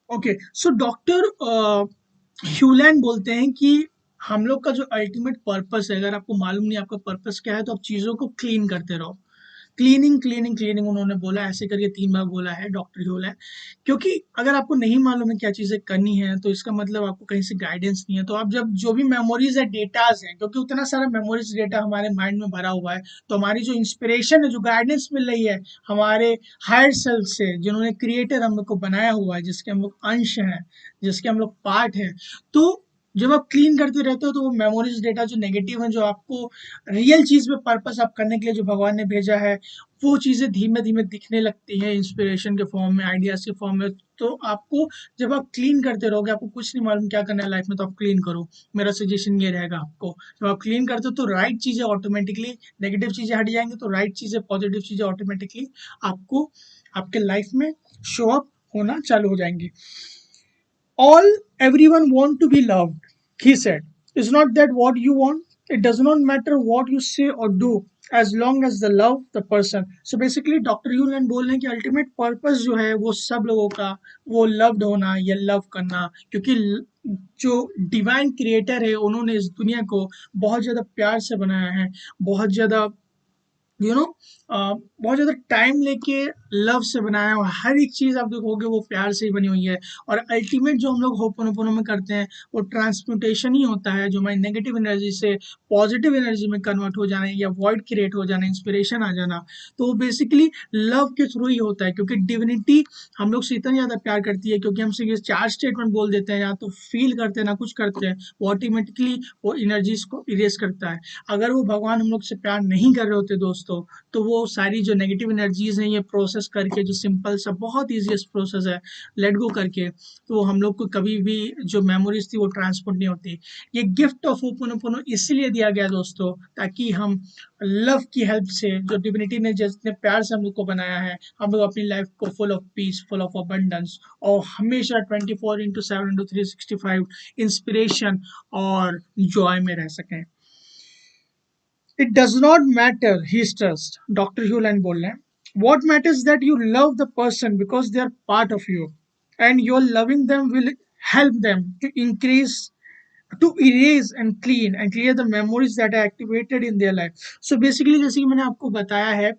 ओके, सो डॉक्टर ह्यूलैंड बोलते हैं कि हम लोग का जो अल्टीमेट पर्पस है, अगर आपको मालूम नहीं आपका पर्पस क्या है, तो आप चीज़ों को क्लीन करते रहो। क्लीनिंग क्लीनिंग क्लीनिंग उन्होंने बोला, ऐसे करके 3 बार बोला है डॉक्टर ह्यूलैंड। क्योंकि अगर आपको नहीं मालूम है क्या चीज़ें करनी है, तो इसका मतलब आपको कहीं से गाइडेंस नहीं है। तो आप जब जो भी मेमोरीज है, डेटाज है, क्योंकि उतना सारा मेमोरीज डेटा हमारे माइंड में भरा हुआ है, तो हमारी जो इंस्पिरेशन है, जो गाइडेंस मिल रही है हमारे हायर सेल्फ से, जिन्होंने क्रिएटर हम लोग को बनाया हुआ है, जिसके हम लोग अंश हैं, जिसके हम लोग पार्ट हैं, तो जब आप क्लीन करते रहते हो तो वो मेमोरीज डेटा जो नेगेटिव है, जो आपको रियल चीज में पर्पस आप करने के लिए जो भगवान ने भेजा है, वो चीजें धीमे धीमे दिखने लगती हैं इंस्पिरेशन के फॉर्म में, आइडियाज के फॉर्म में। तो आपको जब आप क्लीन करते रहोगे, आपको कुछ नहीं मालूम क्या करना है लाइफ में, तो आप क्लीन करो। मेरा सजेशन ये रहेगा आपको, जब आप क्लीन करते हो तो राइट चीजें ऑटोमेटिकली, नेगेटिव चीजें हट जाएंगी, तो राइट चीजें, पॉजिटिव चीजें ऑटोमेटिकली आपको आपके लाइफ में शो अप होना चालू हो जाएंगी। All everyone want to be loved, he said. Is not that what you want? It does not matter what you say or do as long as the love the person. So basically doctor Hew Len बोल रहे हैं कि ultimate purpose जो है वो सब लोगों का वो लव्ड होना या लव करना, क्योंकि जो डिवाइन क्रिएटर है उन्होंने इस दुनिया को बहुत ज़्यादा प्यार से बनाया है, बहुत ज़्यादा यू नो बहुत ज़्यादा टाइम लेके लव से बनाया है, और हर एक चीज़ आप देखोगे वो प्यार से ही बनी हुई है। और अल्टीमेट जो हम लोग होपोनोपोनो में करते हैं वो ट्रांसम्यूटेशन ही होता है, जो हमारी नेगेटिव एनर्जी से पॉजिटिव एनर्जी में कन्वर्ट हो जाना या वॉइड क्रिएट हो जाना, इंस्पिरेशन आ जाना। तो वो बेसिकली लव के थ्रू ही होता है, क्योंकि डिविनिटी हम लोग से इतना ज़्यादा प्यार करती है, क्योंकि हमसे ये 4 स्टेटमेंट बोल देते हैं, या तो फील करते हैं ना कुछ करते हैं, वो ऑटोमेटिकली वो एनर्जीज को इरेज करता है। अगर वो भगवान हम लोग से प्यार नहीं कर रहे होते दोस्तों, तो वो सारी जो नेगेटिव एनर्जीज हैं ये प्रोसेस करके, जो सिंपल सा बहुत ईजीएस्ट प्रोसेस है लेट गो करके, तो हम लोग को कभी भी जो मेमोरीज थी वो ट्रांसपोर्ट नहीं होती। ये गिफ्ट ऑफ ओपोनोपोनो इसलिए दिया गया दोस्तों, ताकि हम लव की हेल्प से, जो डिविनिटी ने जितने प्यार से हम लोग को बनाया है, हम लोग अपनी लाइफ को full of peace, full of abundance और हमेशा 24/7 365 इंस्पिरेशन और जॉय में रह सकें। It does not matter, he stressed. Dr. Hewland बोल रहे हैं. What matters is that you love the person because they are part of you, and your loving them will help them to erase and clear the memories that are activated in their life. So basically जैसे कि मैंने आपको बताया है,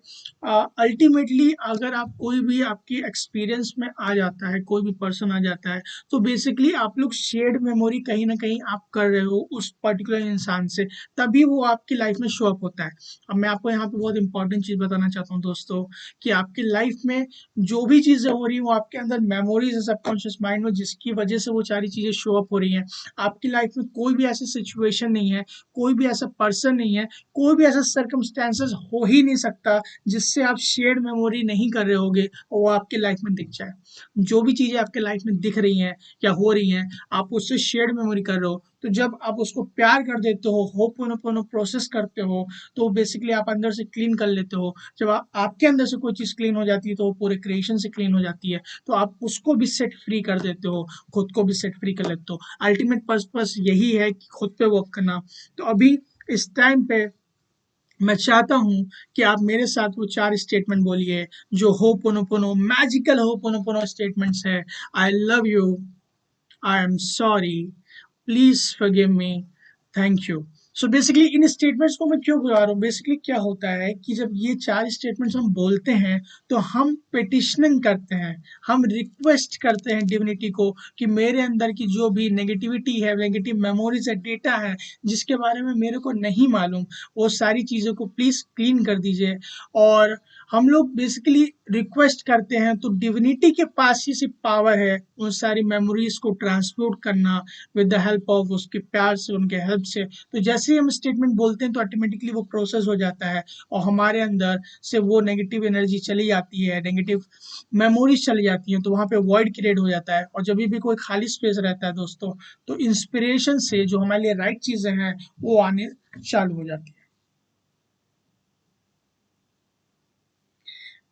ultimately अगर आप कोई भी आपकी एक्सपीरियंस में आ जाता है, कोई भी पर्सन आ जाता है, तो बेसिकली आप लोग शेयर्ड मेमोरी कहीं ना कहीं आप कर रहे हो उस पर्टिकुलर इंसान से, तभी वो आपकी लाइफ में शो अप होता है। अब मैं आपको यहाँ पे बहुत इंपॉर्टेंट चीज़ बताना चाहता हूँ दोस्तों, कि आपकी लाइफ में जो भी चीज़ें हो रही हैं वो आपके अंदर मेमोरीज है सबकॉन्शियस माइंड में, जिसकी वजह से वो सारी चीज़ें शो अप हो रही हैं। आपकी लाइफ में कोई भी ऐसी सिचुएशन नहीं है, कोई भी ऐसा पर्सन नहीं है, कोई भी ऐसा सर्कमस्टेंसेस हो ही नहीं सकता जिससे आप शेयर्ड मेमोरी नहीं कर रहे होगे और वो आपके लाइफ में दिख जाए। जो भी चीज़ें आपके लाइफ में दिख रही हैं या हो रही हैं, आप उससे शेयर्ड मेमोरी कर रहे हो, तो जब आप उसको प्यार कर देते हो, होपोनोपोनो प्रोसेस करते हो, तो बेसिकली आप अंदर से क्लीन कर लेते हो। जब आपके अंदर से कोई चीज़ क्लीन हो जाती है तो वो पूरे क्रिएशन से क्लीन हो जाती है, तो आप उसको भी सेट फ्री कर देते हो, खुद को भी सेट फ्री कर लेते हो। अल्टीमेट पर्पस यही है कि खुद पे वर्क करना। तो अभी इस टाइम पे मैं चाहता हूं कि आप मेरे साथ वो 4 स्टेटमेंट बोलिए, जो होपोनोपोनो मैजिकल होपोनोपोनो स्टेटमेंट्स है। I love you, I am sorry, please forgive me, thank you. So basically in statements को मैं क्यों बुला रहा हूँ, बेसिकली क्या होता है कि जब ये 4 स्टेटमेंट्स हम बोलते हैं, तो हम पिटिशनिंग करते हैं, हम रिक्वेस्ट करते हैं डिविनिटी को कि मेरे अंदर की जो भी नेगेटिविटी है, नेगेटिव मेमोरीज है, डेटा है, जिसके बारे में मेरे को नहीं मालूम, वो सारी चीज़ों को प्लीज़ क्लीन कर दीजिए। और हम लोग बेसिकली रिक्वेस्ट करते हैं तो डिविनिटी के पास ही सिर्फ पावर है उन सारी मेमोरीज को ट्रांसपोर्ट करना विद द हेल्प ऑफ उसके प्यार से, उनके हेल्प से। तो जैसे ही हम स्टेटमेंट बोलते हैं तो ऑटोमेटिकली वो प्रोसेस हो जाता है और हमारे अंदर से वो नेगेटिव एनर्जी चली जाती है, नेगेटिव मेमोरीज चली जाती हैं, तो वहाँ पे वॉइड क्रिएट हो जाता है। और जब भी कोई खाली स्पेस रहता है दोस्तों, तो इंस्पिरेशन से जो हमारे लिए राइट चीज़ें हैं वो आने चालू हो जाती है।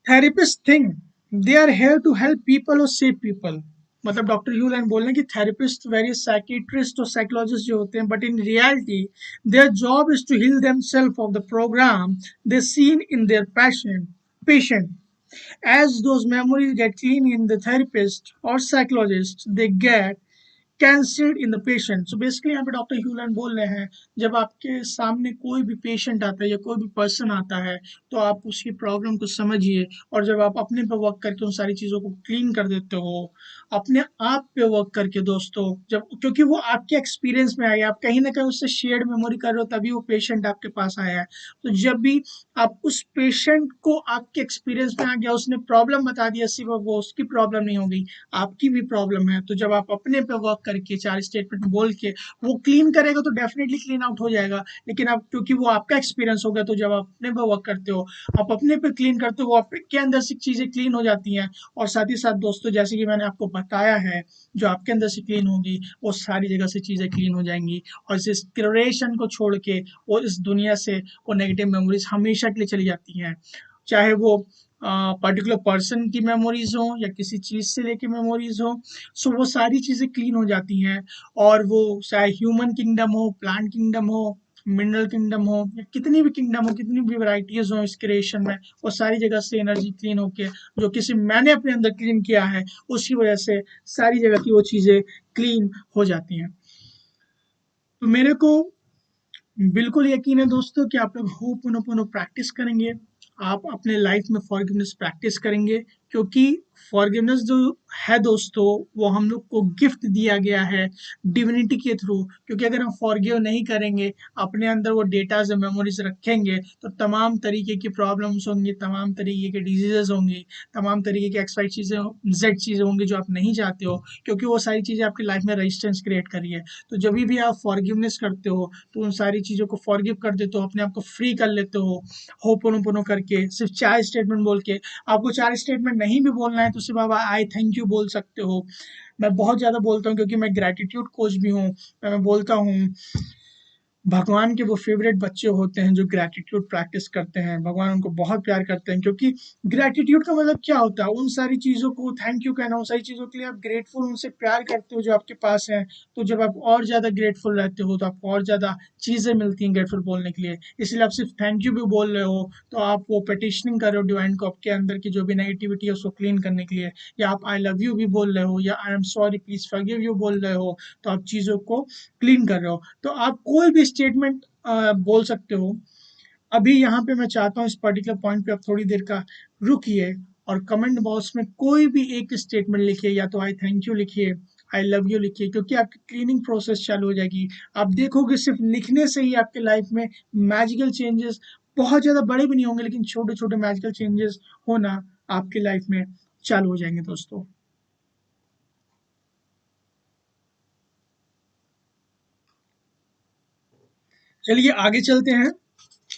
Therapist think they are here to help people और सेव पीपल। मतलब डॉक्टर ह्यू लैंड बोल रहे हैं कि थेरेपिस्ट, वेरियस साइकियाट्रिस्ट और साइकोलॉजिस्ट जो होते हैं, but in reality their job is to heal themself of the program they seen in their patient. As those memories get clean in the therapist or psychologist, they get concerned in the patient. So basically यहाँ पे doctor ह्यूलन बोल रहे हैं, जब आपके सामने कोई भी पेशेंट आता है या कोई भी पर्सन आता है तो आप उसकी प्रॉब्लम को समझिए, और जब आप अपने पे वर्क करके उन सारी चीज़ों को क्लीन कर देते हो, अपने आप पे वर्क करके दोस्तों, जब क्योंकि वो आपके एक्सपीरियंस में आया, आप कहीं ना कहीं उससे शेयर्ड मेमोरी कर रहे हो, तभी वो पेशेंट आपके पास आया है। तो जब भी आप उस पेशेंट को आपके एक्सपीरियंस में आ गया, उसने प्रॉब्लम बता दिया, सिर्फ वो उसकी प्रॉब्लम नहीं होगी, आपकी भी प्रॉब्लम है। तो जब आप अपने पे वर्क करके 4 स्टेटमेंट बोल के वो क्लीन करेगा तो डेफिनेटली क्लीन आउट हो जाएगा। लेकिन आप, क्योंकि वो आपका एक्सपीरियंस होगा, तो जब आप अपने पे वर्क करते हो, आप अपने पे क्लीन करते हो, आपके अंदर से चीज़ें क्लीन हो जाती हैं। और साथ ही साथ दोस्तों, जैसे कि मैंने आपको बताया है, जो आपके अंदर से क्लीन होगी वो सारी जगह से चीज़ें क्लीन हो जाएंगी, और इस क्रिएशन को छोड़ के वो इस दुनिया से वो नेगेटिव मेमोरीज हमेशा के लिए चली जाती हैं। चाहे वो पर्टिकुलर पर्सन की मेमोरीज हो या किसी चीज़ से लेके मेमोरीज हो, सो वो सारी चीज़ें क्लीन हो जाती हैं। और वो चाहे ह्यूमन किंगडम हो, प्लांट किंगडम हो, मिनरल किंगडम हो, या कितनी भी किंगडम हो, कितनी भी वैरायटीज हो इस क्रिएशन में, वो सारी जगह से एनर्जी क्लीन होके, जो किसी मैंने अपने अंदर क्लीन किया है, उसकी वजह से सारी जगह की वो चीज़ें क्लीन हो जाती हैं। तो मेरे को बिल्कुल यकीन है दोस्तों कि आप लोग होपोनोपोनो प्रैक्टिस करेंगे, आप अपने लाइफ में फॉरगिवनेस प्रैक्टिस करेंगे, क्योंकि फॉरगिवनेस जो है दोस्तों, वो हम लोग को गिफ्ट दिया गया है डिविनिटी के थ्रू। क्योंकि अगर हम फॉरगिव नहीं करेंगे, अपने अंदर वो डेटाज और मेमोरीज रखेंगे, तो तमाम तरीके की प्रॉब्लम्स होंगी, तमाम तरीके के डिजीजेज होंगी, तमाम तरीके की एक्स वाई चीज़ें, जेड चीज़ें होंगी जो आप नहीं चाहते हो, क्योंकि वो सारी चीज़ें आपकी लाइफ में रेजिस्टेंस क्रिएट करी है। तो जब भी आप फॉरगिवनेस करते हो, तो उन सारी चीज़ों को फॉरगिव कर देते हो, अपने आप को फ्री कर लेते हो होपोनोपोनो करके, सिर्फ 4 स्टेटमेंट बोल के। आपको 4 स्टेटमेंट नहीं भी बोलना है तो सिर्फ आप आई थैंक यू बोल सकते हो। मैं बहुत ज़्यादा बोलता हूँ क्योंकि मैं ग्रैटिट्यूड कोच भी हूँ। मैं बोलता हूँ, भगवान के वो फेवरेट बच्चे होते हैं जो ग्रैटिट्यूड प्रैक्टिस करते हैं, भगवान उनको बहुत प्यार करते हैं। क्योंकि ग्रैटिट्यूड का मतलब क्या होता है, उन सारी चीज़ों को थैंक यू कहना, उन सारी चीज़ों के लिए आप ग्रेटफुल, उनसे प्यार करते हो जो आपके पास है। तो जब आप और ज़्यादा ग्रेटफुल रहते हो तो आपको और ज़्यादा चीज़ें मिलती हैं ग्रेटफुल बोलने के लिए। इसलिए आप सिर्फ थैंक यू भी बोल रहे हो तो आप वो पिटिशनिंग कर रहे हो डिवाइन को, आपके अंदर की जो भी नेगेटिविटी है उसको क्लीन करने के लिए। या आप आई लव यू भी बोल रहे हो, या I am sorry please forgive you बोल रहे हो, तो आप चीज़ों को क्लीन कर रहे हो। तो आप कोई भी स्टेटमेंट बोल सकते हो। अभी यहाँ पे मैं चाहता हूँ इस पर्टिकुलर पॉइंट पे आप थोड़ी देर का रुकिए और कमेंट बॉक्स में कोई भी एक स्टेटमेंट लिखिए, या तो आई थैंक यू लिखिए, आई लव यू लिखिए, क्योंकि आपकी क्लीनिंग प्रोसेस चालू हो जाएगी। आप देखोगे सिर्फ लिखने से ही आपके लाइफ में मैजिकल चेंजेस, बहुत ज़्यादा बड़े भी नहीं होंगे लेकिन छोटे छोटे मैजिकल चेंजेस होना आपकी लाइफ में चालू हो जाएंगे दोस्तों। चलिए आगे चलते हैं।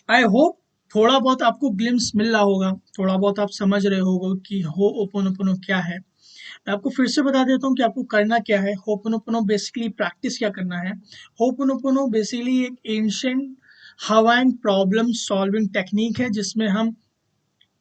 आई होप थोड़ा बहुत आपको ग्लिम्स मिल रहा होगा, थोड़ा बहुत आप समझ रहे होगे कि हो ओपोनोपोनो क्या है। मैं आपको फिर से बता देता हूँ कि आपको करना क्या है। होपोनोपोनो बेसिकली प्रैक्टिस क्या करना है। होपोनोपोनो बेसिकली एक ancient Hawaiian problem solving technique है, जिसमें हम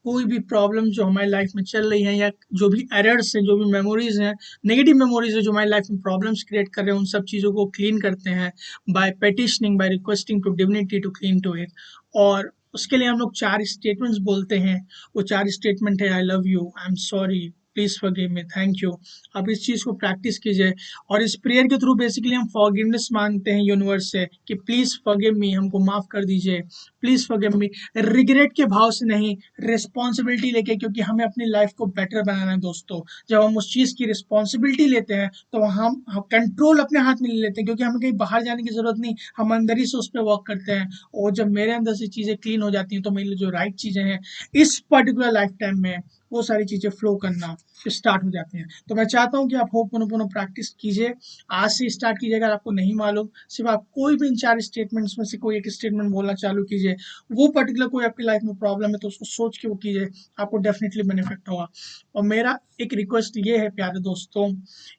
कोई भी प्रॉब्लम जो हमारी लाइफ में चल रही है, या जो भी एरर्स हैं, जो भी मेमोरीज हैं, नेगेटिव मेमोरीज है जो हमारी लाइफ में प्रॉब्लम्स क्रिएट कर रहे हैं, उन सब चीज़ों को क्लीन करते हैं by petitioning, by requesting to divinity to clean to it. और उसके लिए हम लोग 4 स्टेटमेंट्स बोलते हैं। वो 4 स्टेटमेंट है, I love you, I am sorry, please forgive me, thank you. आप इस चीज़ को प्रैक्टिस कीजिए और इस प्रेयर के थ्रू बेसिकली हम फॉरगिवनेस मांगते हैं यूनिवर्स से कि प्लीज़ फॉरगिव मी, हमको माफ़ कर दीजिए, प्लीज़ फॉरगिव मी। रिग्रेट के भाव से नहीं, रिस्पॉन्सिबिलिटी लेके, क्योंकि हमें अपनी लाइफ को बेटर बनाना है दोस्तों। जब हम उस चीज़ की रिस्पॉन्सिबिलिटी लेते हैं तो हम कंट्रोल अपने हाथ में ले लेते हैं, क्योंकि हमें कहीं बाहर जाने की ज़रूरत नहीं, हम अंदर ही से उस पर वर्क करते हैं। और जब मेरे अंदर से चीज़ें क्लीन हो जाती हैं तो मेरे लिए जो राइट चीज़ें हैं इस पर्टिकुलर लाइफ टाइम में, वो सारी चीज़ें फ्लो करना स्टार्ट हो जाती हैं। तो मैं चाहता हूँ कि आप होपोनोपोनो प्रैक्टिस कीजिए, आज से स्टार्ट कीजिए। अगर आपको नहीं मालूम, सिर्फ आप कोई भी इन 4 स्टेटमेंट्स में से कोई एक स्टेटमेंट बोलना चालू कीजिए। वो पर्टिकुलर कोई आपकी लाइफ में प्रॉब्लम है तो उसको सोच के वो कीजिए, आपको डेफिनेटली बेनिफिट होगा। और मेरा एक रिक्वेस्ट ये है प्यारे दोस्तों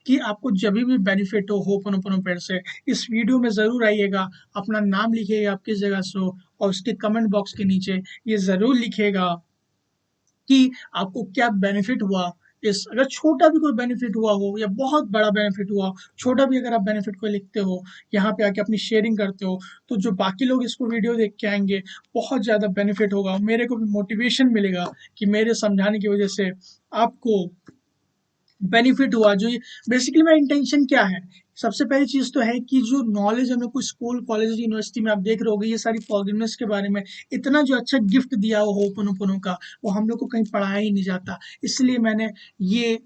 कि आपको जब भी बेनिफिट हो होपोनोपोनो प्रेयर से, इस वीडियो में ज़रूर आइएगा, अपना नाम लिखिएगा, आप किस जगह से हो, और उसके कमेंट बॉक्स के नीचे ये ज़रूर लिखिएगा कि आपको क्या बेनिफिट हुआ। इस अगर छोटा भी कोई बेनिफिट हुआ हो या बहुत बड़ा बेनिफिट हुआ, छोटा भी अगर आप बेनिफिट को लिखते हो, यहाँ पे आके अपनी शेयरिंग करते हो, तो जो बाकी लोग इसको वीडियो देख के आएंगे, बहुत ज़्यादा बेनिफिट होगा। मेरे को भी मोटिवेशन मिलेगा कि मेरे समझाने की वजह से आपको बेनिफिट हुआ। जो ये बेसिकली मेरा इंटेंशन क्या है, सबसे पहली चीज़ तो है कि जो नॉलेज हमें कोई स्कूल कॉलेज यूनिवर्सिटी में आप देख रहे होगे, ये सारी फॉरगिवनेस के बारे में इतना जो अच्छा गिफ्ट दिया हो होपोनोपोनो का, वो हम लोग को कहीं पढ़ाया ही नहीं जाता। इसलिए मैंने ये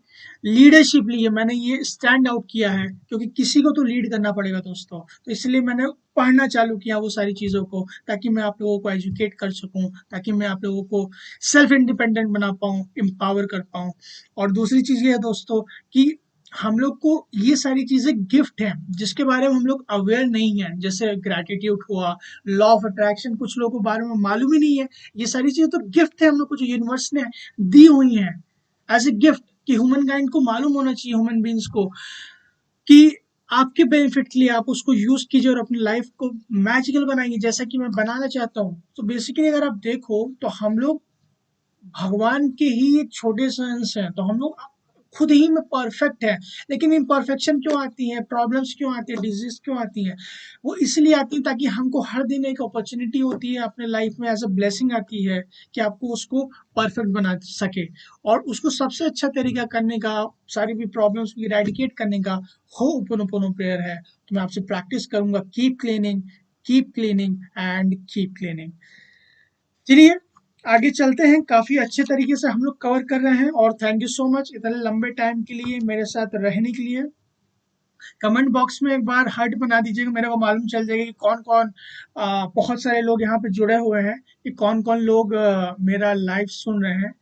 लीडरशिप ली है, मैंने ये स्टैंड आउट किया है, क्योंकि किसी को तो लीड करना पड़ेगा दोस्तों। तो इसलिए मैंने पढ़ना चालू किया वो सारी चीज़ों को, ताकि मैं आप लोगों को एजुकेट कर सकूं, ताकि मैं आप लोगों को सेल्फ इंडिपेंडेंट बना पाऊं, एम्पावर कर पाऊं। और दूसरी चीज़ ये है दोस्तों कि हम लोग को ये सारी चीज़ें गिफ्ट हैं जिसके बारे में हम लोग अवेयर नहीं है। जैसे ग्रैटिट्यूड हुआ, लॉ ऑफ अट्रैक्शन, कुछ लोगों को बारे में मालूम ही नहीं है। ये सारी चीज़ें तो गिफ्ट है हम लोग को, जो यूनिवर्स ने दी हुई हैं एज ए गिफ्ट, कि ह्यूमन काइंड को मालूम होना चाहिए, ह्यूमन बींग्स को, कि आपके बेनिफिट के लिए आप उसको यूज कीजिए और अपनी लाइफ को मैजिकल बनाएंगे, जैसा कि मैं बनाना चाहता हूँ। तो बेसिकली अगर आप देखो तो हम लोग भगवान के ही एक छोटे से अंश हैं, तो हम लोग खुद ही में परफेक्ट है। लेकिन इम्परफेक्शन क्यों आती है, प्रॉब्लम्स क्यों आती है, डिजीज क्यों आती है? वो इसलिए आती है ताकि हमको हर दिन एक अपॉर्चुनिटी होती है अपने लाइफ में, एज अ ब्लेसिंग आती है कि आपको उसको परफेक्ट बना सके। और उसको सबसे अच्छा तरीका करने का, सारी भी प्रॉब्लम्स को इरेडिकेट करने का होपोनोपोनो प्रेयर है। तो मैं आपसे प्रैक्टिस करूंगा, keep cleaning and keep cleaning. चलिए आगे चलते हैं, काफी अच्छे तरीके से हम लोग कवर कर रहे हैं। और थैंक यू सो मच इतने लंबे टाइम के लिए मेरे साथ रहने के लिए। कमेंट बॉक्स में एक बार हार्ट बना दीजिएगा, मेरे को मालूम चल जाएगा कि कौन कौन, बहुत सारे लोग यहाँ पे जुड़े हुए हैं, कि कौन कौन लोग मेरा लाइव सुन रहे हैं।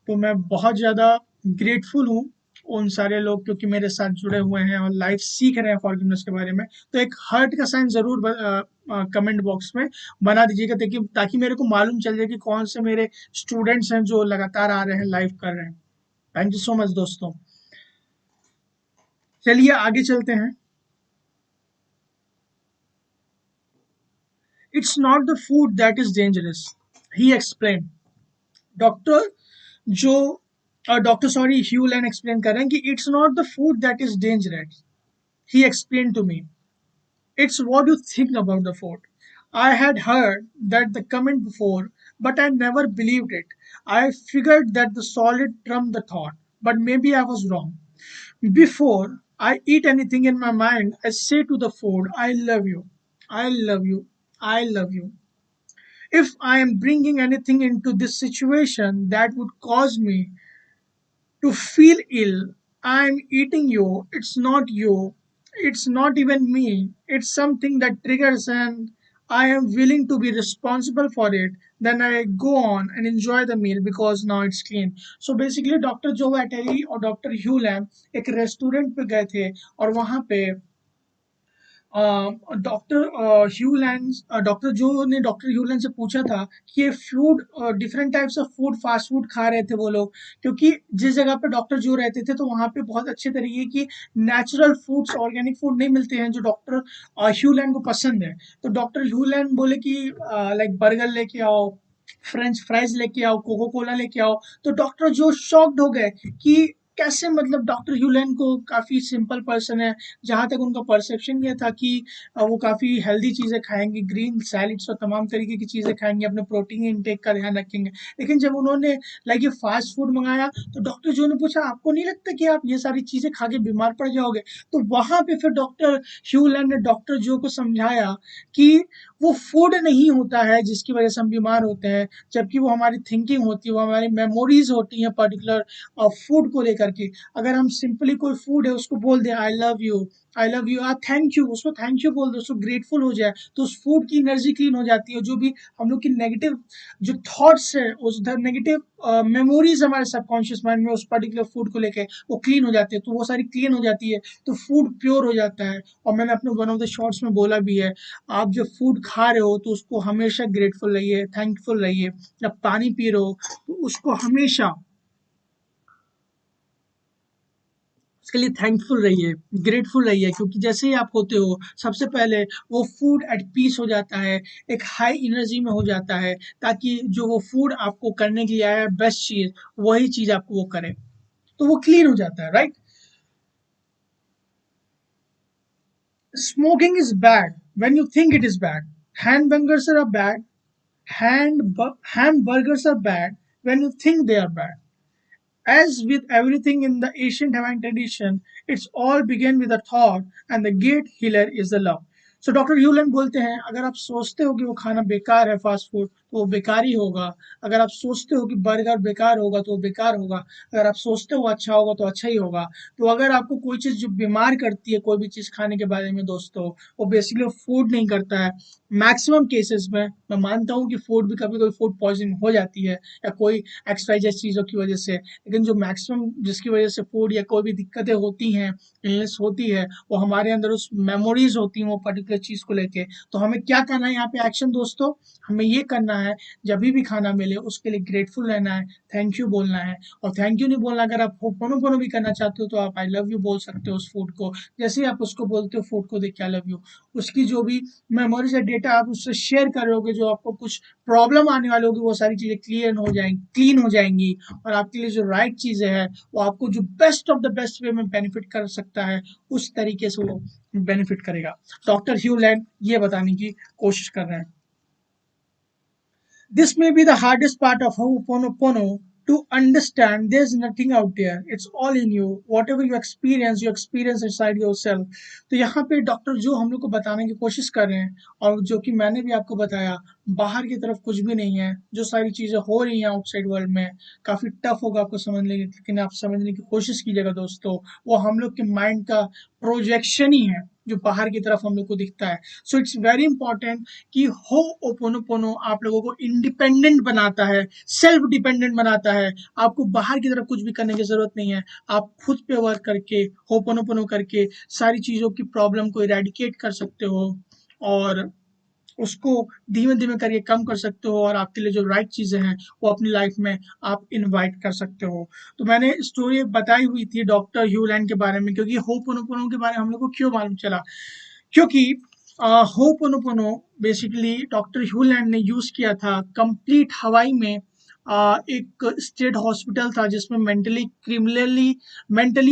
तो मैं बहुत ज़्यादा ग्रेटफुल हूँ उन सारे लोग, क्योंकि मेरे साथ जुड़े हुए हैं और लाइव सीख रहे हैं फॉरगिवनेस के बारे में। तो एक हार्ट का साइन ज़रूर कमेंट बॉक्स में बना दीजिएगा, ताकि मेरे को मालूम चल जाए कि कौन से मेरे स्टूडेंट्स हैं जो लगातार आ रहे हैं, लाइव कर रहे हैं। थैंक यू सो मच दोस्तों। चलिए आगे चलते हैं। It's not the food that is dangerous, he explained. Doctor जो doctor sorry Hew Len explain कर रहे हैं कि it's not the food that is dangerous, he explain to me, it's what you think about the food. I had heard that the comment before, but I never believed it. I figured that the solid trumped the thought, but maybe I was wrong. Before I eat anything in my mind, I say to the food, I love you, I love you, I love you. If I am bringing anything into this situation that would cause me to feel ill, I am eating you. It's not you. It's not even me. It's something that triggers and I am willing to be responsible for it. Then I go on and enjoy the meal because now it's clean. So basically doctor जो अटेली और doctor ह्यू lamb एक restaurant पे गए थे, और वहाँ पे doctor doctor जो ने डॉक्टर ह्यूलन से पूछा था कि ये food, different types of food, fast food खा रहे थे वो लोग, क्योंकि जिस जगह पे डॉक्टर जो रहते थे तो वहाँ पे बहुत अच्छे तरीके की नेचुरल फूड्स, ऑर्गेनिक फूड नहीं मिलते हैं जो डॉक्टर ह्यूलैंड को पसंद है। तो डॉक्टर ह्यूलैंड बोले कि लाइक बर्गर लेके आओ, फ्रेंच फ्राइज लेके आओ, कोको कोला लेके आओ। तो डॉक्टर जो शॉक्ड हो गए कि कैसे मतलब डॉक्टर ह्यूलन को काफ़ी सिंपल पर्सन है, जहाँ तक उनका परसेप्शन ये था कि वो काफ़ी हेल्दी चीज़ें खाएंगे, ग्रीन सैलिड्स और तमाम तरीके की चीज़ें खाएंगे, अपने प्रोटीन इंटेक का ध्यान रखेंगे। लेकिन जब उन्होंने लाइक ये फास्ट फूड मंगाया तो डॉक्टर जो ने पूछा आपको नहीं लगता कि आप ये सारी चीज़ें खा के बीमार पड़ जाओगे? तो वहाँ पे फिर डॉक्टर ह्यूलन ने डॉक्टर जो को समझाया कि वो फूड नहीं होता है जिसकी वजह से हम बीमार होते हैं, जबकि वो हमारी थिंकिंग होती है, वो हमारी मेमोरीज होती हैं पर्टिकुलर फूड को लेकर के। अगर हम सिंपली कोई फूड है उसको बोल दें आई लव यू, आप थैंक यू, उसको थैंक यू बोल दो, उसको ग्रेटफुल हो जाए, तो उस फूड की एनर्जी क्लीन हो जाती है। जो भी हम लोग की नेगेटिव जो थॉट्स है, उस नेगेटिव मेमोरीज हमारे सबकॉन्शियस माइंड में उस पर्टिकुलर फूड को लेके वो क्लीन हो जाती है, तो वो सारी क्लीन हो जाती है, तो फूड प्योर हो जाता है। और मैंने अपने वन ऑफ द शॉर्ट्स में बोला भी है, आप जब फूड खा रहे हो तो उसको हमेशा ग्रेटफुल रहिए, थैंकफुल रहिए। जब पानी पी रहे हो तो उसको हमेशा उसके लिए थैंकफुल रहिए, ग्रेटफुल रहिए, क्योंकि जैसे ही आप होते हो सबसे पहले वो फूड एट पीस हो जाता है, एक हाई एनर्जी में हो जाता है, ताकि जो वो फूड आपको करने के लिए आया है बेस्ट चीज, वही चीज आपको वो करे, तो वो क्लीन हो जाता है, right? Smoking is bad when you think it is bad. Hamburgers are bad. Hamburgers are bad when you think they are bad. As with everything in the ancient Hawaiian tradition, it's all began with a thought, and the great healer is the love. So doctor Hew Len बोलते हैं, अगर आप सोचते हो कि वो खाना बेकार है फास्ट फूड, तो वो बेकार ही होगा। अगर आप सोचते हो कि बर्गर बेकार होगा तो वो बेकार होगा। अगर आप सोचते हो अच्छा होगा तो अच्छा ही होगा। तो अगर आपको कोई चीज़ जो बीमार करती है, कोई भी चीज़ खाने के बारे में दोस्तों, वो बेसिकली फूड नहीं करता है। मैक्सिमम केसेस में मैं मानता हूँ कि फूड भी कभी कभी फूड पॉइजनिंग हो जाती है, या कोई एक्सवाइजेड चीज़ों की वजह से, लेकिन जो मैक्सिमम जिसकी वजह से फूड या कोई भी दिक्कतें होती हैं, इलनेस होती है, वो हमारे अंदर उस मेमोरीज होती हैं वो पर्टिकुलर चीज़ को लेके। तो हमें क्या करना है यहाँ पे एक्शन दोस्तों? हमें ये करना है, जब भी खाना मिले उसके लिए ग्रेटफुल रहना है, थैंक यू बोलना है। और थैंक यू नहीं बोलना, अगर आप होपोनोपोनो भी करना चाहते हो तो आप आई लव यू बोल सकते हो उस फूड को। जैसे ही आप उसको बोलते हो फूड को देख के आई लव यू, उसकी जो भी मेमोरीज या डेटा आप उससे शेयर करोगे, जो आपको कुछ प्रॉब्लम आने वाली होगी, वो सारी चीज़ें क्लीन हो जाएंगी। और आपके लिए जो राइट चीज़ें हैं वो आपको जो best of the best way में बेनिफिट कर सकता है, उस तरीके से वो बेनिफिट करेगा। डॉक्टर ह्यू लैंड ये बताने की कोशिश कर रहे हैं। This may be the hardest part of Ho'oponopono to understand. There's nothing out there. It's all in you. Whatever you experience inside yourself. तो यहाँ पे डॉक्टर जो हम लोग को बताने की कोशिश कर रहे हैं, और जो कि मैंने भी आपको बताया, बाहर की तरफ कुछ भी नहीं है। जो सारी चीज़ें हो रही हैं आउटसाइड वर्ल्ड में, काफ़ी टफ होगा आपको समझने की, लेकिन आप समझने की कोशिश कीजिएगा दोस्तों। वो हम लोग के माइंड का प्रोजेक्शन ही है, जो बाहर की तरफ हम लोग को दिखता है। सो इट्स वेरी इंपॉर्टेंट कि हो ओपोनोपोनो आप लोगों को इंडिपेंडेंट बनाता है, सेल्फ डिपेंडेंट बनाता है। आपको बाहर की तरफ कुछ भी करने की जरूरत नहीं है। आप खुद पे वर्क करके, होपोनोपोनो करके सारी चीज़ों की प्रॉब्लम को इरेडिकेट कर सकते हो, और उसको धीमे धीमे करके कम कर सकते हो, और आपके लिए जो राइट चीज़ें हैं वो अपनी लाइफ में आप इनवाइट कर सकते हो। तो मैंने स्टोरी बताई हुई थी डॉक्टर ह्यूलैंड के बारे में, क्योंकि होपोनोपोनो के बारे में हम लोग को क्यों मालूम चला, क्योंकि होपोनोपोनो बेसिकली डॉक्टर ह्यूलैंड ने यूज किया था कंप्लीट हवाई में। एक स्टेट हॉस्पिटल था जिसमें मेंटली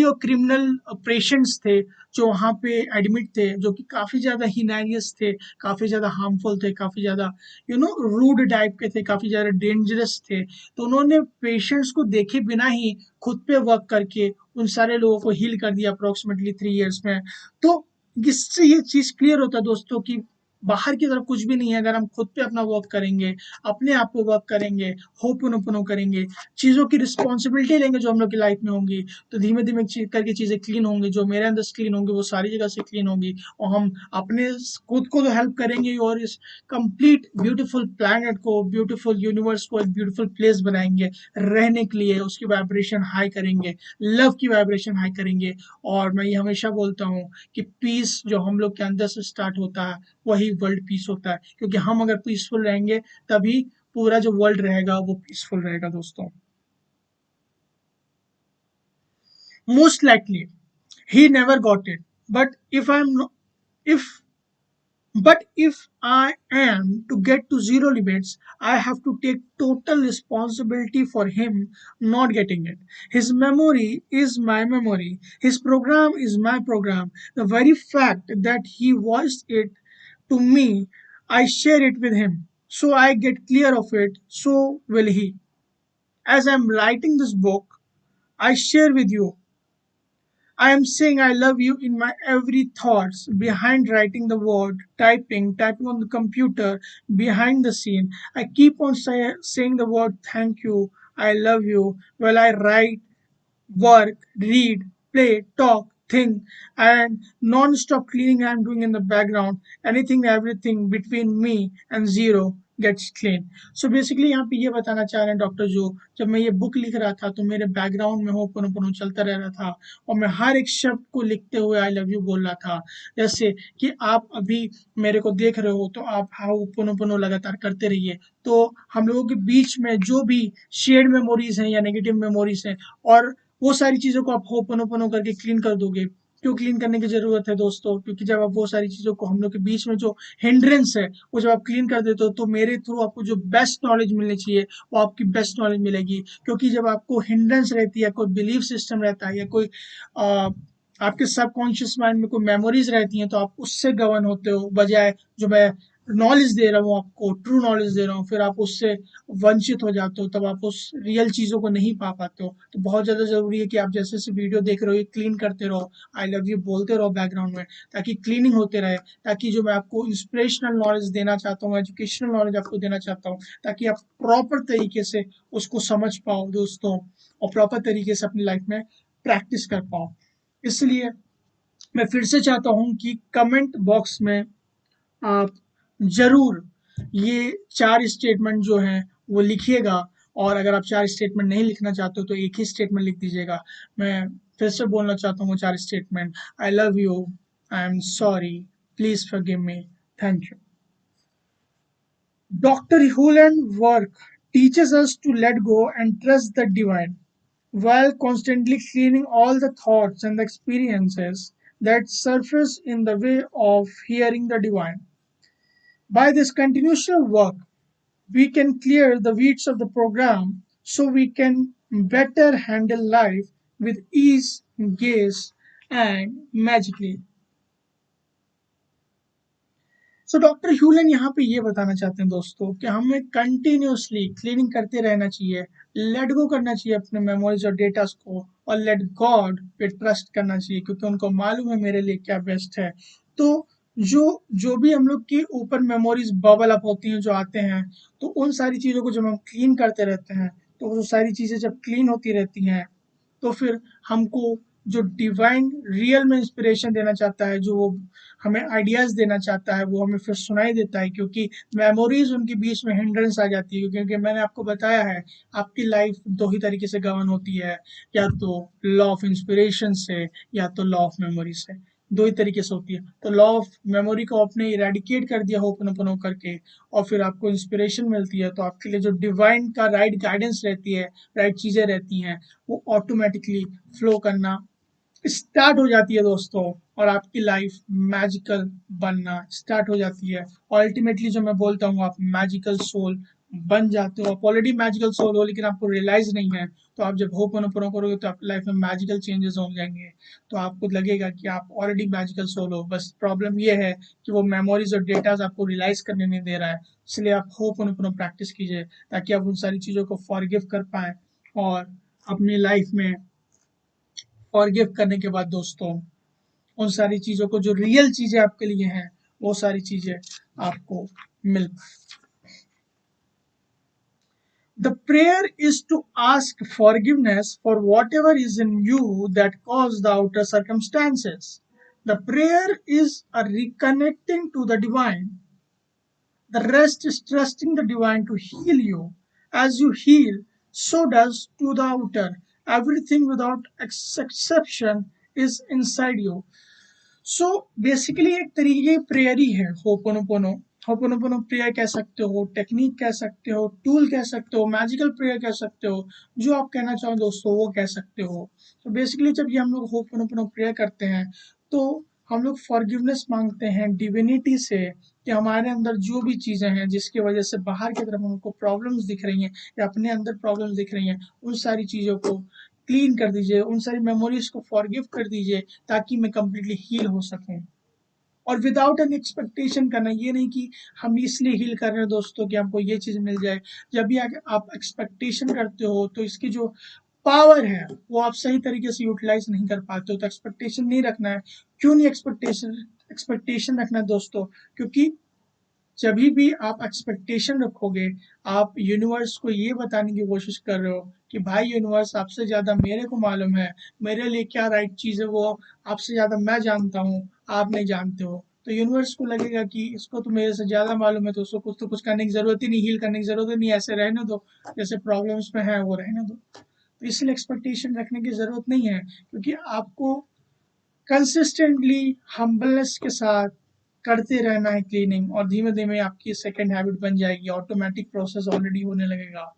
और क्रिमिनल पेशेंट्स थे, जो वहाँ पे एडमिट थे, जो कि काफ़ी ज़्यादा हिनारियस थे, काफ़ी ज़्यादा हार्मफुल थे, काफ़ी ज़्यादा रूड टाइप के थे, काफ़ी ज़्यादा डेंजरस थे। तो उन्होंने पेशेंट्स को देखे बिना ही खुद पे वर्क करके उन सारे लोगों को हील कर दिया अप्रोक्सीमेटली 3 years में। तो इससे ये चीज़ क्लियर होता है दोस्तों कि बाहर की तरफ कुछ भी नहीं है। अगर हम खुद पे अपना वर्क करेंगे, अपने आप पे वर्क करेंगे, होपोनोपोनो करेंगे, चीज़ों की रिस्पॉन्सिबिलिटी लेंगे जो हम लोग की लाइफ में होंगी, तो धीमे धीमे करके चीज़ें क्लीन होंगी। जो मेरे अंदर से क्लीन होंगी वो सारी जगह से क्लीन होंगी, और हम अपने खुद को तो हेल्प करेंगे, और इस कंप्लीट ब्यूटीफुल प्लैनेट को, ब्यूटीफुल यूनिवर्स को एक ब्यूटीफुल प्लेस बनाएंगे रहने के लिए। उसकी वाइब्रेशन हाई करेंगे, लव की वाइब्रेशन हाई करेंगे। और मैं ये हमेशा बोलता हूँ कि पीस जो हम लोग के अंदर से स्टार्ट होता है, वही वर्ल्ड पीस होता है। क्योंकि हम अगर पीसफुल रहेंगे, तभी पूरा जो वर्ल्ड रहेगा वो पीसफुल रहेगा दोस्तों। Most likely he never got it, but if But if I am to get to zero limits, I have to take total responsibility for him not getting it. His memory is my memory, his program is my program. The very fact that he voiced it to me, I share it with him, so I get clear of it, so will he. As I'm writing this book, I share with you, I am saying I love you in my every thoughts, behind writing the word, typing on the computer, behind the scene. I keep on saying the word thank you, I love you, while I write, work, read, play, talk, think, and non-stop cleaning I'm doing in the background. Anything, everything between me and zero gets clean. So basically यहाँ पे ये बताना चाह रहे हैं doctor जो, जब मैं ये बुक लिख रहा था तो मेरे बैकग्राउंड में होपोनोपोनो चलता रह रहा था और मैं हर एक शब्द को लिखते हुए आई लव यू बोल रहा था। जैसे कि आप अभी मेरे को देख रहे हो तो आप होपोनोपोनो लगातार करते रहिए, तो हम लोगों के बीच में जो भी शेयर्ड मेमोरीज हैं या नेगेटिव मेमोरीज हैं, और वो सारी चीज़ों को आप होपोनोपोनो करके क्लीन कर दोगे। क्यों क्लीन करने की ज़रूरत है दोस्तों? क्योंकि जब आप वो सारी चीज़ों को, हम लोग के बीच में जो हिंड्रेंस है, वो जब आप क्लीन कर देते हो तो मेरे थ्रू आपको जो बेस्ट नॉलेज मिलनी चाहिए वो आपकी बेस्ट नॉलेज मिलेगी। क्योंकि जब आपको हिंड्रेंस रहती है, कोई बिलीफ सिस्टम रहता है या कोई आ, आपके सबकॉन्शियस माइंड में कोई मेमोरीज रहती हैं तो आप उससे गवर्न होते हो, बजाय जो मैं नॉलेज दे रहा हूँ आपको, ट्रू नॉलेज दे रहा हूँ, फिर आप उससे वंचित हो जाते हो, तब आप उस रियल चीज़ों को नहीं पा पाते हो। तो बहुत ज़्यादा ज़रूरी है कि आप जैसे जैसे वीडियो देख रहे हो ये क्लीन करते रहो, आई लव यू बोलते रहो बैकग्राउंड में, ताकि क्लीनिंग होते रहे, ताकि जो मैं आपको इंस्पिरेशनल नॉलेज देना चाहता हूँ, एजुकेशनल नॉलेज आपको देना चाहता हूँ, ताकि आप प्रॉपर तरीके से उसको समझ पाओ दोस्तों, और प्रॉपर तरीके से अपनी लाइफ में प्रैक्टिस कर पाओ। इसलिए मैं फिर से चाहता हूँ कि कमेंट बॉक्स में आप ज़रूर ये 4 स्टेटमेंट जो हैं वो लिखिएगा, और अगर आप 4 स्टेटमेंट नहीं लिखना चाहते हो तो एक ही स्टेटमेंट लिख दीजिएगा। मैं फिर से बोलना चाहता हूँ वो 4 statement, I love you, I am sorry, please forgive me, thank you. Dr. Hewland work teaches us to let go and trust the divine, while constantly cleaning all the thoughts and the experiences that surface in the way of hearing the divine. By this continuous work, we can clear the weeds of the program so we can better handle life with ease, grace, and magically. So doctor Hew Len यहाँ पे ये बताना चाहते हैं दोस्तों कि हमें continuously cleaning करते रहना चाहिए, लेट गो करना चाहिए अपने मेमोरीज और डेटास को, और लेट गॉड पे ट्रस्ट करना चाहिए क्योंकि उनको मालूम है मेरे लिए क्या बेस्ट है। तो जो जो भी हम लोग की ऊपर मेमोरीज बबल अप होती हैं, जो आते हैं, तो उन सारी चीज़ों को जब हम क्लीन करते रहते हैं, तो वो सारी चीज़ें जब क्लीन होती रहती हैं तो फिर हमको जो डिवाइन रियल में इंस्पिरेशन देना चाहता है, जो वो हमें आइडियाज़ देना चाहता है, वो हमें फिर सुनाई देता है, क्योंकि मेमोरीज उनके बीच में हिंड्रेंस आ जाती है। क्योंकि मैंने आपको बताया है आपकी लाइफ दो ही तरीके से गवर्न होती है, या तो लॉ ऑफ इंस्पिरेशन से या तो लॉ ऑफ मेमोरी से। दो ही तरीके से होती है। तो लॉ ऑफ मेमोरी को आपने इरेडिकेट कर दिया होपनोपनो करके, और फिर आपको इंस्पिरेशन मिलती है, तो आपके लिए जो डिवाइन का राइट गाइडेंस रहती है, राइट चीज़ें रहती हैं, वो ऑटोमेटिकली फ्लो करना स्टार्ट हो जाती है दोस्तों, और आपकी लाइफ मैजिकल बनना स्टार्ट हो जाती है। अल्टीमेटली जो मैं बोलता हूँ, आप मैजिकल सोल बन जाते हो। आप ऑलरेडी मैजिकल सोल हो लेकिन आपको रियलाइज नहीं है, तो आप जब होपोनोपोनो करोगे तो आपकी लाइफ में मैजिकल चेंजेस हो जाएंगे, तो आपको लगेगा कि आप ऑलरेडी मैजिकल सोल हो। बस प्रॉब्लम ये है कि वो मेमोरीज और डेटाज आपको रियलाइज करने नहीं दे रहा है। इसलिए आप होपोनोपोनो प्रैक्टिस कीजिए ताकि आप उन सारी चीज़ों को फॉरगिव कर पाएँ, और अपनी लाइफ में फॉरगिव करने के बाद दोस्तों उन सारी चीज़ों को, जो रियल चीज़ें आपके लिए हैं, वो सारी चीज़ें आपको मिल पाए। The prayer is to ask forgiveness for whatever is in you that caused the outer circumstances. The prayer is a reconnecting to the divine. The rest is trusting the divine to heal you. As you heal, so does to the outer. Everything without exception is inside you. So basically एक तरीके की prayer ही है ho'oponopono. Ho'oponopono prayer कह सकते हो, technique कह सकते हो, टूल कह सकते हो, मैजिकल प्रेयर कह सकते हो, जो आप कहना चाहो दोस्तों वो कह सकते हो। तो बेसिकली जब ये हम लोग होपोनोपोनो प्रेयर करते हैं तो हम लोग फॉरगिवनेस मांगते हैं डिविनिटी से कि हमारे अंदर जो भी चीज़ें हैं जिसकी वजह से बाहर की तरफ हमको प्रॉब्लम्स दिख रही हैं या अपने अंदर प्रॉब्लम्स दिख रही हैं, उन सारी चीज़ों को क्लीन कर दीजिए, उन सारी मेमोरीज को फॉरगिव कर दीजिए ताकि मैं कम्प्लीटली हील हो सकूं। और विदाउट एन एक्सपेक्टेशन करना, ये नहीं कि हम इसलिए हील कर रहे हैं दोस्तों कि हमको ये चीज़ मिल जाए। जब भी आप एक्सपेक्टेशन करते हो तो इसकी जो पावर है वो आप सही तरीके से यूटिलाइज नहीं कर पाते हो, तो एक्सपेक्टेशन नहीं रखना है। क्यों नहीं एक्सपेक्टेशन रखना है दोस्तों? क्योंकि जब भी आप एक्सपेक्टेशन रखोगे, आप यूनिवर्स को ये बताने की कोशिश कर रहे हो कि भाई यूनिवर्स, आपसे ज़्यादा मेरे को मालूम है, मेरे लिए क्या राइट चीज़ है वो आपसे ज़्यादा मैं जानता हूँ, आप नहीं जानते हो। तो यूनिवर्स को लगेगा कि इसको तो मेरे से ज़्यादा मालूम है, तो उसको कुछ तो कुछ करने की ज़रूरत ही नहीं, हील करने की ज़रूरत ही नहीं, ऐसे रहने दो, जैसे प्रॉब्लम्स में है वो रहने दो। तो इसलिए एक्सपेक्टेशन रखने की ज़रूरत नहीं है, क्योंकि आपको कंसिस्टेंटली हम्बलनेस के साथ करते रहना है क्लीनिंग, और धीमे धीमे आपकी सेकेंड हैबिट बन जाएगी, ऑटोमेटिक प्रोसेस ऑलरेडी होने लगेगा।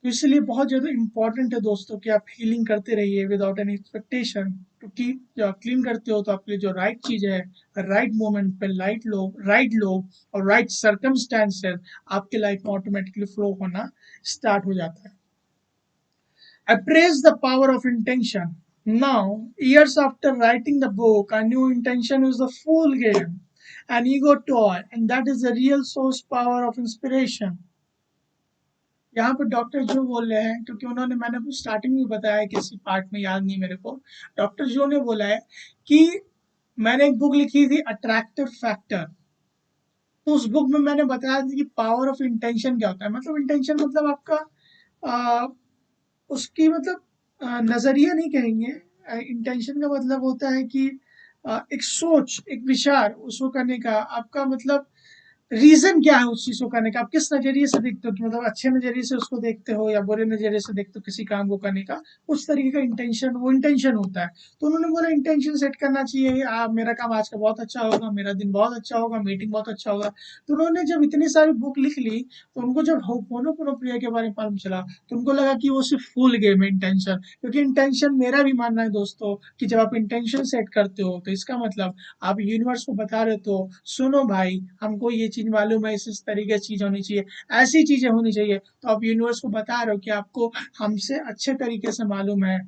तो इसलिए बहुत ज़्यादा इंपॉर्टेंट है दोस्तों कि आप हीलिंग करते रहिए विदाउट एनी एक्सपेक्टेशन, क्योंकि जब आप क्लीन करते हो तो आपके लिए जो राइट चीज़ है, राइट मोमेंट पे राइट लोग और राइट सर्कमस्टेंसेस आपके लाइफ में ऑटोमेटिकली फ्लो होना स्टार्ट हो जाता है। Appraise the power of intention. Now, years after writing the book, I knew intention is the full game, an ego toy, and that is the real source power of inspiration. यहाँ पर doctor जो बोल रहे हैं, क्योंकि उन्होंने, मैंने starting में बताया, किसी पार्ट में याद नहीं मेरे को, डॉक्टर जो ने बोला है कि मैंने एक बुक लिखी थी अट्रैक्टिव फैक्टर। तो उस बुक में मैंने बताया था कि पावर ऑफ इंटेंशन क्या होता है। मतलब इंटेंशन मतलब आपका उसकी मतलब नज़रिया नहीं कहेंगे। इंटेंशन का मतलब होता है कि एक सोच, एक विचार उसको करने का, आपका मतलब रीजन क्या है उस चीज को करने का, आप किस नजरिए से देखते हो, कि मतलब अच्छे नजरिए से उसको देखते हो या बुरे नजरिए से देखते हो किसी काम को करने का, उस तरीके का इंटेंशन, वो इंटेंशन होता है। तो उन्होंने बोला इंटेंशन सेट करना चाहिए, मेरा काम आज का बहुत अच्छा होगा, मेरा दिन बहुत अच्छा होगा, मीटिंग बहुत अच्छा होगा। तो उन्होंने जब इतनी सारी बुक लिख ली, तो उनको जब होपोनोपोनो के बारे में मालूम चला, तो उनको लगा कि वो सिर्फ फूल गेम है इंटेंशन। क्योंकि इंटेंशन, मेरा भी मानना है दोस्तों, कि जब आप इंटेंशन सेट करते हो तो इसका मतलब आप यूनिवर्स को बता रहे हो, सुनो भाई, हमको ये चीज मालूम है, इस तरीके की चीज होनी चाहिए, ऐसी चीजें होनी चाहिए। तो आप यूनिवर्स को बता रहे हो कि आपको हमसे अच्छे तरीके से मालूम है,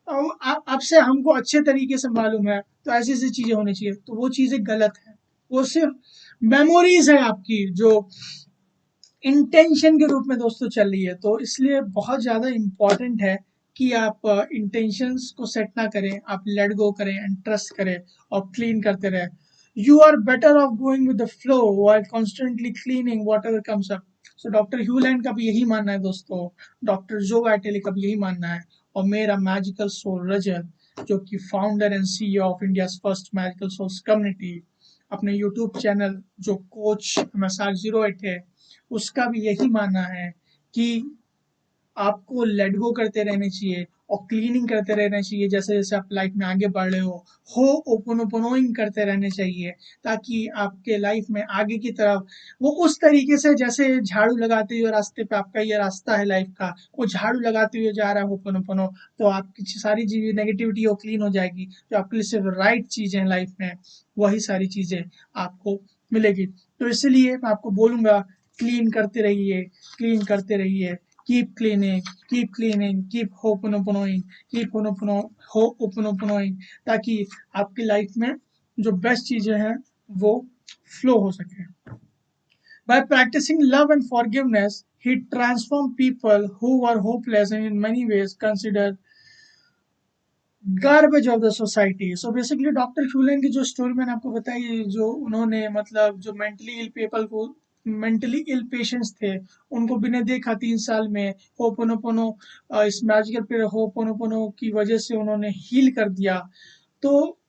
और आपसे हमको अच्छे तरीके से मालूम है, तो ऐसी ऐसी चीजें होनी चाहिए। तो वो चीजें गलत है, वो सिर्फ मेमोरीज है आपकी, जो इंटेंशन के रूप में दोस्तों चल रही है। तो इसलिए बहुत ज़्यादा इम्पॉर्टेंट है कि आप इंटेंशंस को सेट ना करें, आप लेट गो करें एंड ट्रस्ट करें और क्लीन करते रहें। You are better off going with the flow while constantly cleaning whatever comes up. So doctor Hew Len का भी यही मानना है दोस्तों, डॉक्टर जो वाइटेली का भी यही मानना है, और मेरा मैजिकल सोल रजत, जो कि founder and CEO of India's first magical souls community, अपने यूट्यूब चैनल जो कोच MSR08 है, उसका भी यही मानना है कि आपको लेट गो करते रहने चाहिए और क्लीनिंग करते रहना चाहिए, जैसे जैसे आप लाइफ में आगे बढ़ रहे हो ओपनोपनोइंग करते रहने चाहिए, ताकि आपके लाइफ में आगे की तरफ वो उस तरीके से, जैसे झाड़ू लगाते हुए रास्ते पे, आपका ये रास्ता है लाइफ का, वो झाड़ू लगाते हुए जा रहा है ओपनोपनो, तो आपकी सारी चीज़ें नेगेटिविटी वो क्लीन हो जाएगी, जो आपके लिए सिर्फ राइट चीज़ें लाइफ में, वही सारी चीज़ें आपको मिलेगी। तो इसलिए मैं आपको बोलूँगा, क्लीन करते रहिए, क्लीन करते रहिए, keep cleaning, keep cleaning, keep hoponoponoing, keep hoponoponoing, ताकि आपकी लाइफ में जो बेस्ट चीजें हैं वो फ्लो हो सके। By practicing love and forgiveness, he transformed people who were hopeless and in many ways considered garbage of the society. So basically doctor Hew Len की जो स्टोरी मैंने आपको बताई, जो उन्होंने मतलब जो मेंटली इल पेशेंट्स थे, उनको बिना देखा 3 साल में होपोनोपोनो, इस मैजिकल पीरियड होपोनोपोनो की वजह से उन्होंने हील कर दिया। तो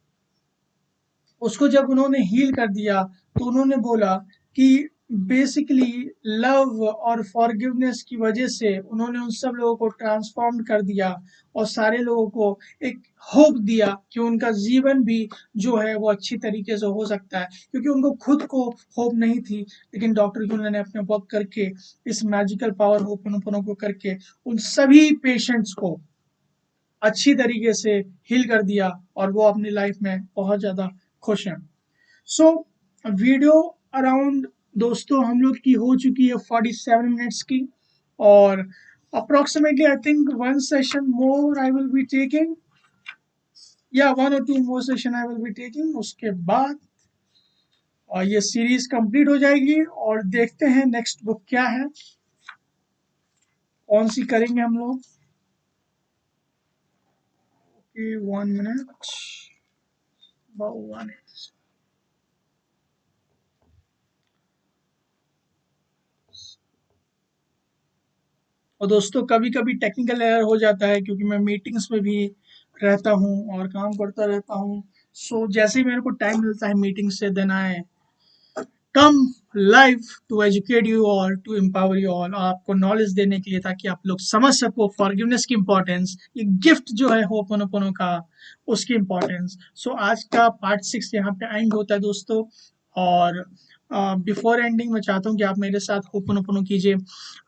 उसको जब उन्होंने हील कर दिया, तो उन्होंने बोला कि बेसिकली लव और फॉरगिवनेस की वजह से उन्होंने उन सब लोगों को ट्रांसफॉर्म कर दिया, और सारे लोगों को एक होप दिया कि उनका जीवन भी जो है वो अच्छी तरीके से हो सकता है, क्योंकि उनको खुद को होप नहीं थी। लेकिन डॉक्टर ह्यूलन ने अपने वर्क करके, इस मैजिकल पावर होपोनोपोनो को करके, उन सभी पेशेंट्स को अच्छी तरीके से हील कर दिया, और वो अपनी लाइफ में बहुत ज़्यादा खुश हैं। सो वीडियो अराउंड दोस्तों हम लोग की हो चुकी है 47 मिनट्स की, और approximately I think one session more I will be taking, या 1 or 2 more session I will be taking. उसके बाद ये सीरीज कंप्लीट हो जाएगी और देखते हैं नेक्स्ट बुक क्या है, कौन सी करेंगे हम लोग। 1 मिनट, और दोस्तों कभी कभी टेक्निकल एरर हो जाता है क्योंकि मैं मीटिंग्स में भी रहता हूँ और काम करता रहता हूँ। सो जैसे ही मेरे को टाइम मिलता है मीटिंग से, then I come live to educate you all, to empower you all, आपको नॉलेज देने के लिए ताकि आप लोग समझ सको फॉरगिवनेस की इंपॉर्टेंस, ये गिफ्ट जो है होपोनोपोनो का, उसकी इंपॉर्टेंस। सो आज का पार्ट 6 यहाँ पे एंड होता है दोस्तों, और बिफोर एंडिंग मैं चाहता हूँ कि आप मेरे साथ होपोनोपोनो कीजिए।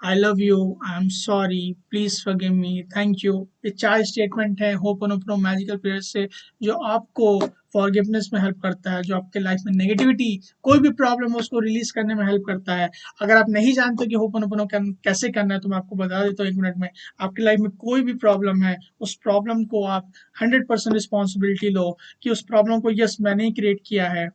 I love you, I am sorry, please forgive me, thank you. ये 4 स्टेटमेंट है होपोनोपोनो मैजिकल प्रेयर से जो आपको फॉरगिवनेस में हेल्प करता है, जो आपके लाइफ में नेगेटिविटी, कोई भी प्रॉब्लम है उसको रिलीज करने में हेल्प करता है। अगर आप नहीं जानते कि होपोनोपोनो कैसे करना है तो मैं आपको बता देता हूँ 1 मिनट में। आपकी लाइफ में कोई भी प्रॉब्लम है, उस प्रॉब्लम को आप 100% रिस्पॉन्सिबिलिटी लो कि उस प्रॉब्लम को यस मैंने ही क्रिएट किया है,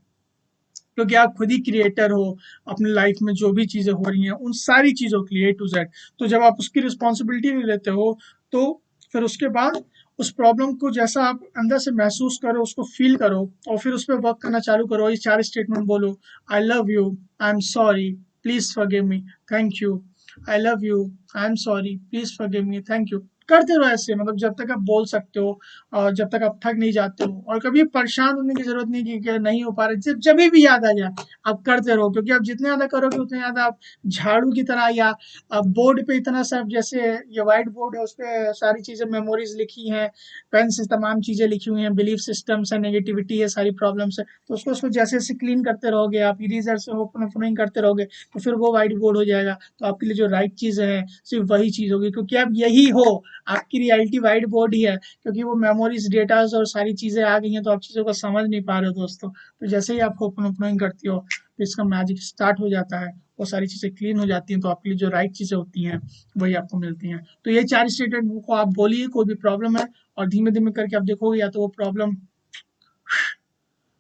क्योंकि आप खुद ही क्रिएटर हो अपनी लाइफ में। जो भी चीजें हो रही हैं उन सारी चीजों के लिए A to Z, तो जब आप उसकी रिस्पॉन्सिबिलिटी नहीं लेते हो तो फिर उसके बाद उस प्रॉब्लम को जैसा आप अंदर से महसूस करो, उसको फील करो और फिर उस पर वर्क करना चालू करो। ये 4 स्टेटमेंट बोलो। I love you, I am sorry, please forgive me, thank you. I love you, I am sorry, please forgive me, thank you. करते रहो ऐसे, मतलब जब तक आप बोल सकते हो और जब तक आप थक नहीं जाते हो। और कभी परेशान होने की जरूरत नहीं कि नहीं हो पा रहा, जब भी याद आ जाए आप करते रहो, क्योंकि आप जितने ज्यादा करोगे उतने ज्यादा आप झाड़ू की तरह, या बोर्ड पे इतना सब, जैसे ये व्हाइट बोर्ड है उस पर सारी चीजें मेमोरीज लिखी हैं, पेन से तमाम चीजें लिखी हुई हैं, बिलीफ सिस्टम्स है, नेगेटिविटी है, सारी प्रॉब्लम्स है, तो उसको जैसे जैसे क्लीन करते रहोगे, आप इरेजर से ओपनिंग करते रहोगे, तो फिर वो व्हाइट बोर्ड हो जाएगा। तो आपके लिए जो राइट चीज है सिर्फ वही चीज होगी, क्योंकि आप यही हो, आपकी रियलिटी व्हाइट बोर्ड ही है। क्योंकि वो मेमोरीज, डेटाज और सारी चीजें आ गई हैं तो आप चीजों को समझ नहीं पा रहे हो दोस्तों। तो जैसे ही आप ओपनिंग करती हो तो इसका मैजिक स्टार्ट हो जाता है, वो सारी चीजें क्लीन हो जाती हैं, तो आपके लिए जो राइट चीजें होती हैं वही आपको मिलती हैं। तो ये 4 स्टेटमेंट को आप बोलिए, कोई भी प्रॉब्लम है, और धीमे धीमे करके आप देखोगे या तो वो प्रॉब्लम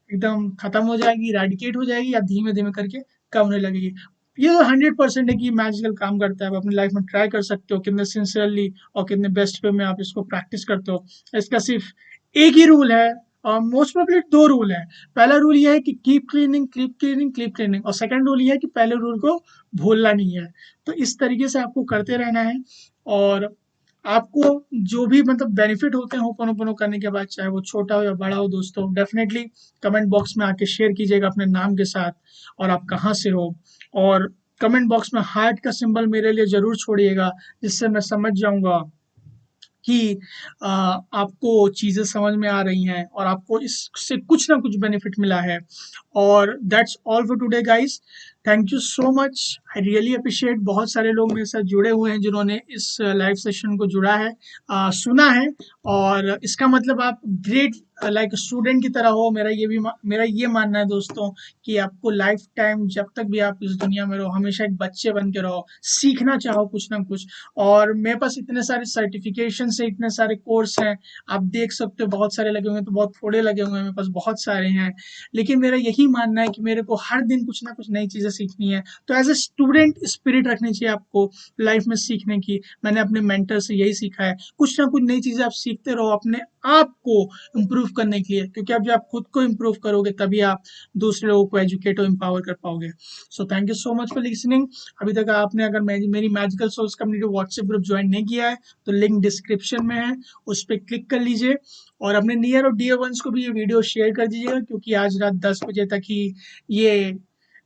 एकदम खत्म हो जाएगी, इरेडिकेट हो जाएगी, या धीमे धीमे करके कम होने लगेगी। ये तो 100% है कि मैजिकल काम करता है। आप अपनी लाइफ में ट्राई कर सकते हो कितने सिंसियरली और कितने बेस्ट वे में आप इसको प्रैक्टिस करते हो। इसका सिर्फ एक ही रूल है, और मोस्ट प्रोबेबली 2 रूल है। पहला रूल ये है कि keep cleaning, keep cleaning, keep cleaning, और सेकंड रूल ये है कि पहले रूल को भूलना नहीं है। तो इस तरीके से आपको करते रहना है, और आपको जो भी मतलब बेनिफिट होते हैं होपोनोपोनो करने के बाद, चाहे वो छोटा हो या बड़ा हो दोस्तों, डेफिनेटली कमेंट बॉक्स में आके शेयर कीजिएगा अपने नाम के साथ, और आप कहाँ से हो। और कमेंट बॉक्स में हार्ट का सिंबल मेरे लिए जरूर छोड़िएगा, जिससे मैं समझ जाऊंगा कि आपको चीज़ें समझ में आ रही हैं और आपको इससे कुछ ना कुछ बेनिफिट मिला है। और that's all for today guys, thank you so much, I really appreciate. बहुत सारे लोग मेरे साथ जुड़े हुए हैं जिन्होंने इस लाइव सेशन को जुड़ा है, सुना है, और इसका मतलब आप ग्रेट लाइक स्टूडेंट की तरह हो। मेरा ये मानना है दोस्तों कि आपको लाइफ टाइम जब तक भी आप इस दुनिया में रहो हमेशा एक बच्चे बन के रहो, सीखना चाहो कुछ ना कुछ। और मेरे पास इतने सारे सर्टिफिकेशन है, इतने सारे कोर्स हैं, आप देख सकते हो, बहुत सारे लगे हुए हैं तो बहुत थोड़े लगे हुए हैं, मेरे पास बहुत सारे हैं। लेकिन मेरा यही मानना है कि मेरे को हर दिन कुछ ना कुछ नई चीजें सीखनी है। तो एज ए स्टूडेंट स्पिरिट रखनी चाहिए आपको लाइफ में सीखने की। मैंने अपने मेंटर से यही सीखा है, कुछ ना कुछ नई चीजें आप सीखते रहो अपने आप को इम्प्रूव करने के लिए, क्योंकि अब जब आप खुद को इम्प्रूव करोगे तभी आप दूसरे लोगों को एजुकेट और एम्पावर कर पाओगे। So thank you so much for listening. अभी तक आपने अगर मेरी magical souls community WhatsApp group join नहीं किया है तो लिंक डिस्क्रिप्शन में है, उस पर क्लिक कर लीजिए, और अपने नियर और डियर वंस को भी ये वीडियो शेयर कर दीजिएगा, क्योंकि आज रात 10 बजे तक ही ये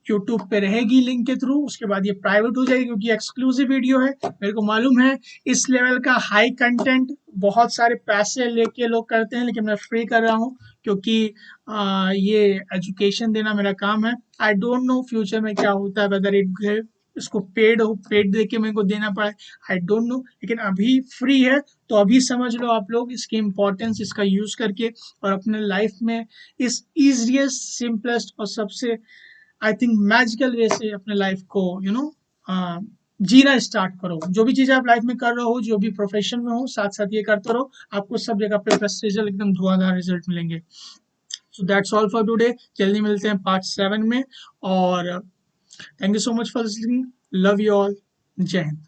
यूट्यूब पे रहेगी लिंक के थ्रू। उसके बाद ये प्राइवेट हो जाएगी, क्योंकि एक्सक्लूसिव वीडियो है। मेरे को मालूम है इस लेवल का हाई कंटेंट बहुत सारे पैसे लेके लोग करते हैं, लेकिन मैं फ्री कर रहा हूँ क्योंकि ये एजुकेशन देना मेरा काम है। आई डोंट नो फ्यूचर में क्या होता है, वेदर इट इसको पेड दे के मेरे को देना पड़ा, आई डोंट नो, लेकिन अभी फ्री है तो अभी समझ लो आप लोग इसकी इम्पोर्टेंस, इसका यूज करके और अपने लाइफ में इस इजीएस्ट सिंपलेस्ट और सबसे आई थिंक मैजिकल वे से अपने लाइफ को जीना स्टार्ट करो। जो भी चीज़ आप लाइफ में कर रहे हो, जो भी प्रोफेशन में हो, साथ साथ ये करते रहो, आपको सब जगह पे बेस्ट रिजल्ट, एकदम धुआंधार रिजल्ट मिलेंगे। So that's all for today. जल्दी मिलते हैं पार्ट 7 में, और thank you so much for listening. Love you all. जय हिंद।